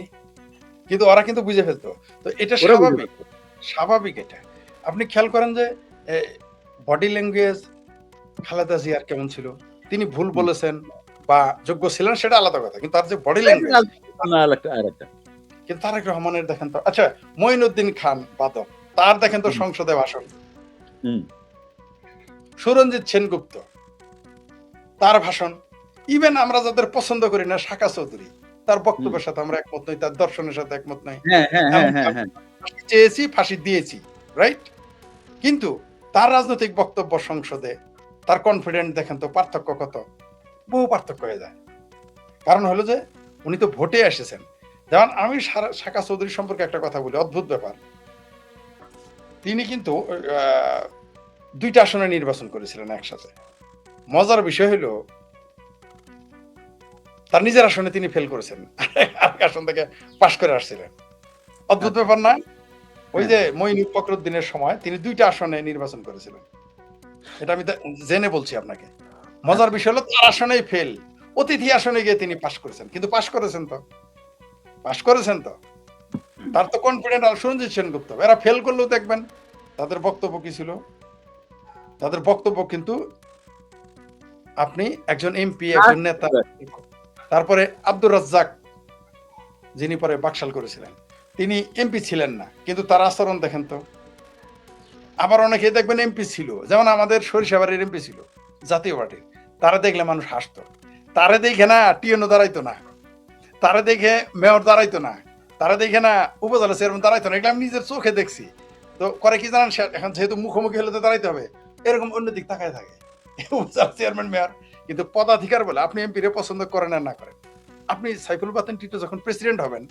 কিন্তু ওরা কিন্তু বুঝে ফেলতো। তো এটা ওরা বুঝে স্বাভাবিক, ফেলতো। স্বাভাবিক এটা। আপনি খেয়াল করেন যে এ বডি ল্যাঙ্গুয়েজ খালেদা জিয়ার কেমন ছিল? তিনি ভুল হুম। বলেছেন বা যোগ্য ছিলেন সেটা আলাদা কথা। কিন্তু তার যে বডি ল্যাঙ্গুয়েজ, না আরেকটা। কিন্তু তারেক রহমানের দেখেন তো, আচ্ছা, মঈনুদ্দিন খান বাদক, তার দেখেন তো হুম, সংসদে ভাষণ। হুম, সুরঞ্জিত সেনগুপ্ত, তার ভাষণ। ইভেন আমরা যাদের পছন্দ করি না, সাকা চৌধুরী, তার হুম। বক্তব্যের সাথে আমরা একমত নই, তার দর্শনের সাথে একমত নই। হ্যাঁ, হ্যাঁ, হ্যাঁ, এমনকি হ্যাঁ, আমরা হ্যাঁ। ফাঁসি চেয়েছি, ফাঁসি দিয়েছি, রাইট? কিন্তু তার রাজনৈতিক বক্তব্য সংসদে, তার কনফিডেন্ট দেখেন তো পার্থক্য কত? বহু পার্থক্য হয়ে যায়। কারণ হলো যে উনি তো ভোটে এসেছেন। যেমন আমি সাকা চৌধুরী সম্পর্কে একটা কথা বলি, অদ্ভুত ব্যাপার। তিনি কিন্তু ২ টা আসনে নির্বাচন করেছিলেন একসাথে। মজার বিষয় হলো তার নিজের আসনে তিনি ফেল করেছেন। আরেক আসন থেকে পাস করে আসছিলেন। অদ্ভুত আচ্ছা। ব্যাপার না? ওই হ্যাঁ, যে মঈনুল ফখরুদ্দিনের সময় তিনি ২ টা আসনে নির্বাচন করেছিলেন। এটা আমি জেনে বলছি আপনাকে। মজার আচ্ছা। বিষয় হলো তার আসনেই ফেল। অতিথি আসনে গিয়ে তিনি পাস করেছেন। কিন্তু পাস করেছেন তো। পাস করেছেন তো। হুম। তার তো কনফিডেন্ট আর সুরঞ্জিত সেনগুপ্ত। এরা ফেল করলেও দেখবেন তাদের বক্তব্য কি ছিল? তাদের বক্তব্য কিন্তু আপনি একজন এমপি, একজন নেতা, তারপরে আব্দুর রাজ্জাক যিনি পরে বাকশাল করেছিলেন। তিনি এমপি ছিলেন না, কিন্তু তার আচরণ দেখেন তো। আবার অনেকে দেখবেন এমপি ছিল, যেমন আমাদের সরিষাবাড়ির এমপি ছিল জাতীয় পার্টির, তারা দেখলে মানুষ হাসতো। তারা দেখে না টিএনও দাঁড়াইতো না, তারা দেখে মেয়র দাঁড়াইতো না, তারা দেখে না উপজেলা চেয়ারম্যান দাঁড়াইতো না। এগুলো আমি নিজের চোখে দেখছি। তো করে কি জানেন, এখন যেহেতু মুখোমুখি হলে তো দাঁড়াইতে হবে, এরকম অন্যদিক তাকায় থাকে উপজেলা চেয়ারম্যান মেয়র। কিন্তু পদাধিকার বলে আপনি এমপি রে পছন্দ করেন আর না করেন, আপনি সাইফুল বাতেন টিটু যখন প্রেসিডেন্ট হবেন,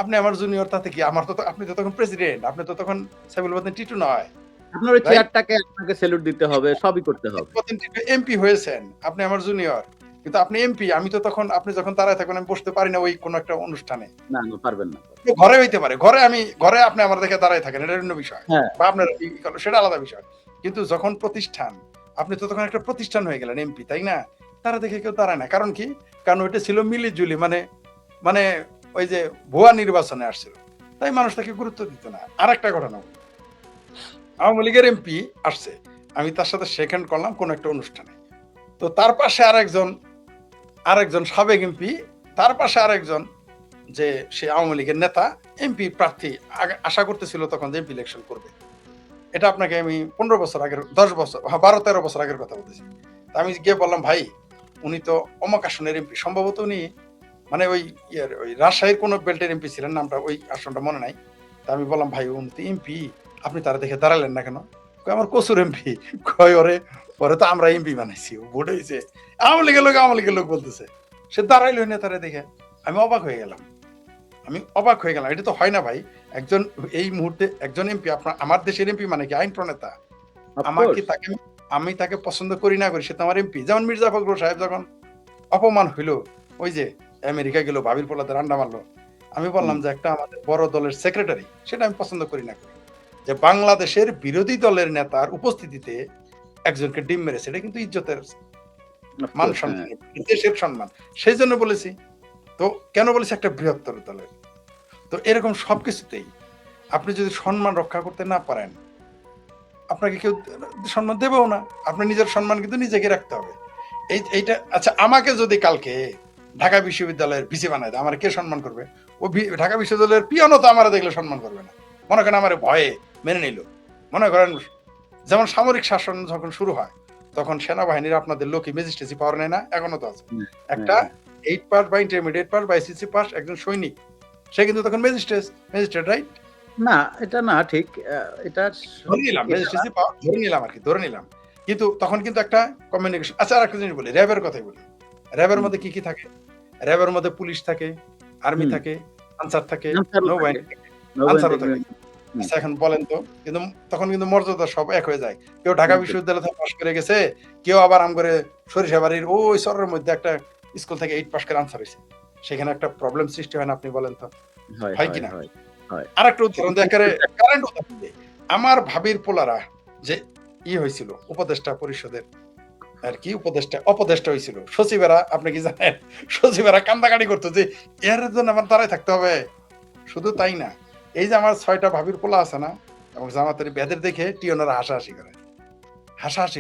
আপনি আমার জুনিয়র, তাতে কি? আমার তো আপনি তো তখন প্রেসিডেন্ট, আপনি তো তখন সাইফুল বাতেন টিটু নয়। আপনার ওই চেয়ারটাকে আপনাকে স্যালুট দিতে হবে, সবই করতে হবে। এমপি হয়েছেন, আপনি আমার জুনিয়র, কিন্তু আপনি এমপি। আমি তো তখন, আপনি যখন দাঁড়ায় থাকবেন, আমি বসতে পারি না ওই কোনো একটা অনুষ্ঠানে। না, না, পারবেন না। ঘরে হইতে পারে, ঘরে আপনি আমার দেখে দাঁড়ায় থাকেন, এটা অন্য বিষয়, হ্যাঁ। বা আপনার সেটা আলাদা বিষয়। কিন্তু যখন প্রতিষ্ঠান, আপনি তো তখন একটা প্রতিষ্ঠান হয়ে গেলেন এমপি, তাই না? তারা দেখে কেউ দাঁড়ায় না। কারণ কি? কারণ ওইটা ছিল মিলিজুলি, মানে মানে ওই যে ভুয়া নির্বাচনে আসছিল, তাই মানুষ তাকে গুরুত্ব দিত না। আর একটা ঘটনা, আওয়ামী লীগের এমপি আসছে, আমি তার সাথে সেকেন্ড করলাম কোন একটা অনুষ্ঠানে। তো তার পাশে আরেকজন সাবেক এমপি, তার পাশে আরেকজন যে সে আওয়ামী লীগের নেতা, এমপি প্রার্থী আশা করতেছিল তখন যে এমপি ইলেকশন করবে। এটা আপনাকে আমি 15 বছর আগের, 10 বছর, 12-13 বছর আগের কথা বলতেছি। আমি গিয়ে বললাম, ভাই উনি তো অমক আসনের এমপি, সম্ভবত উনি মানে ওই রাজশাহীর কোন বেল্টের এমপি ছিলেন, নামটা ওই আসনটা মনে নাই। তা আমি বললাম, ভাই উনি তো এমপি, আপনি তারা দেখে দাঁড়ালেন না কেন? আমার কসুর এমপি। কয় ওরে তো আমরা এমপি বানাইছি, ভোট হয়েছে। আওয়ামী লীগের লোক বলতেছে, সে দাঁড়াইলো না তারা দেখে। আমি অবাক হয়ে গেলাম। এটা তো হয় না ভাই। একজন এই মুহূর্তে একজন এমপি, আমার দেশের এমপি মানে কি আইন প্রণেতা। আমি তাকে পছন্দ করি না করি, সে তো আমার এমপি। যেমন মির্জা ফখরুল সাহেব যখন অপমান হইলো, ওই যে আমেরিকা গেল, বাবির পোলাদের আন্ডা মারলো, আমি বললাম যে একটা আমাদের বড় দলের সেক্রেটারি, সেটা আমি পছন্দ করি না করি, যে বাংলাদেশের বিরোধী দলের নেতার উপস্থিতিতে একজনকে ডিম মেরেছে, এটা কিন্তু ইজ্জতের, মান সম্মান, দেশের সম্মান। সেই জন্য বলেছি। তো কেন বলেছি? একটা বৃহত্তর দলের। তো এরকম সবকিছুতেই আপনি যদি সম্মান রক্ষা করতে না পারেন, আপনাকে কেউ সম্মান দেবেও না। আপনার নিজের সম্মান কিন্তু নিজেকে রাখতে হবে। এইটা আচ্ছা, আমাকে যদি কালকে ঢাকা বিশ্ববিদ্যালয়ের ভিসি বানায় দেয়, আমার কে সম্মান করবে? ও ঢাকা বিশ্ববিদ্যালয়ের পিয়নও তো আমার দেখলে সম্মান করবে না। মনে করেন আমার ভয়ে মেনে নিল। মনে করেন যেমন সামরিক শাসন যখন শুরু হয়, তখন সেনাবাহিনীর আপনাদের লোকই ম্যাজিস্ট্রেসি পাওয়ার নেয় না? এখনো তো আছে। একটা 8 পাস বা ইন্টারমিডিয়েট পাস বা এসএসসি পাস একজন সৈনিক, সে কিন্তু তখন ম্যাজিস্ট্রেট, রাইট? না, এটা না ঠিক। এটা ধরে নিলাম ম্যাজিস্ট্রেসি পাওয়ার, ধরে নিলাম। কিন্তু তখন কিন্তু একটা কমিউনিকেশন। আচ্ছা, আর একটা জিনিস বলি, র্যাবের কথাই বলি। র্যাবের মধ্যে কি কি থাকে? র্যাবের মধ্যে পুলিশ থাকে, আর্মি থাকে, আনসার থাকে, নৌবাহিনী থাকে, আনসারও থাকে। আচ্ছা, এখন বলেন তো, কিন্তু তখন কিন্তু মর্যাদা সব এক হয়ে যায়। কেউ ঢাকা বিশ্ববিদ্যালয় থেকে পাশ করে গেছে, কেউ আবার করে সরিষাবাড়ির ওই শহরের মধ্যে একটা স্কুল থেকে 8 পাস করে আনসার হয়েছে। সেখানে একটা প্রবলেম সৃষ্টি হয় না? আপনি বলেন তো, হয় কিনা? আরেকটা উদাহরণ দিই, কারেন্ট উদাহরণ দিই। আমার ভাবির পোলারা যে হয়েছিল উপদেষ্টা পরিষদের আর কি অপদেষ্টা হয়েছিল, সচিবেরা, আপনি কি জানেন? সচিবেরা কান্দাকাটি করতো যে এর জন্য আমার দাঁড়ায় থাকতে হবে। শুধু তাই না, এই যে আমার 6টা ভাবির পোলা আছে না, এবং জামাতের বেদের দেখে টিওনারা হাসাহাসি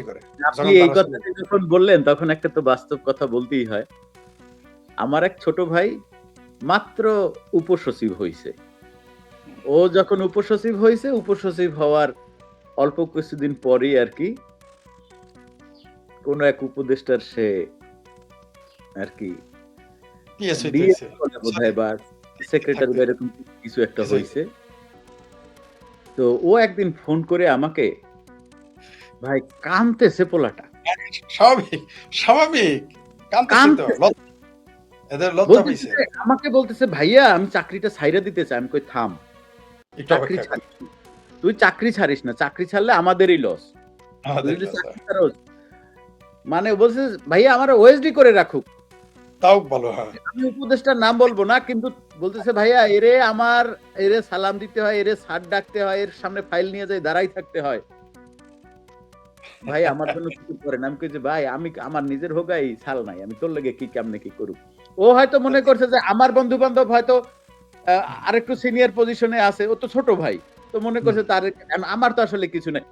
করে। আপনি এই কথাটা যখন বললেন, তখন একটা তো বাস্তব কথা বলতেই হয়। আমার এক ছোট ভাই মাত্র উপসচিব হয়েছে। ও যখন উপসচিব হওয়ার অল্প কিছুদিন পরেই আর কি কোন এক উপদেষ্টার সে আর কি বোধহয় বা সেক্রেটারি বা এরকম কিছু একটা হয়েছে। তো ও একদিন ফোন করে আমাকে, ভাই কাঁদতেছে পোলাটা, স্বাভাবিক আমাকে বলতেছে, ভাইয়া আমি চাকরিটা ছাইরা দিতে চাই। আমি কই থাম, তুই চাকরি ছাড়িস না, চাকরি ছাড়লে আমাদেরই লস। মানে বলছে, ভাইয়া আমার ওএসডি করে রাখুক, তাও ভালো। আমি উপদেষ্টার নাম বলবো না, কিন্তু বলতেছে ভাইয়া এরে সালাম দিতে হয়, এরে স্যার ডাকতে হয়, এর সামনে ফাইল নিয়ে যাই দাঁড়াই থাকতে হয়, ভাই আমার জন্য কিছু করেন। আমি কই যে ভাই আমি আমার নিজের হোগাই ছাল নাই, আমি তোর লেগে কি কেমনে কি করব। ও হয়তো মনে করছে যে আমার বন্ধু বান্ধব হয়তো আরেকটু সিনিয়র পজিশনে আছে, ও তো ছোট ভাই, তো মনে করছে তার, আমার তো আসলে কিছু নাই।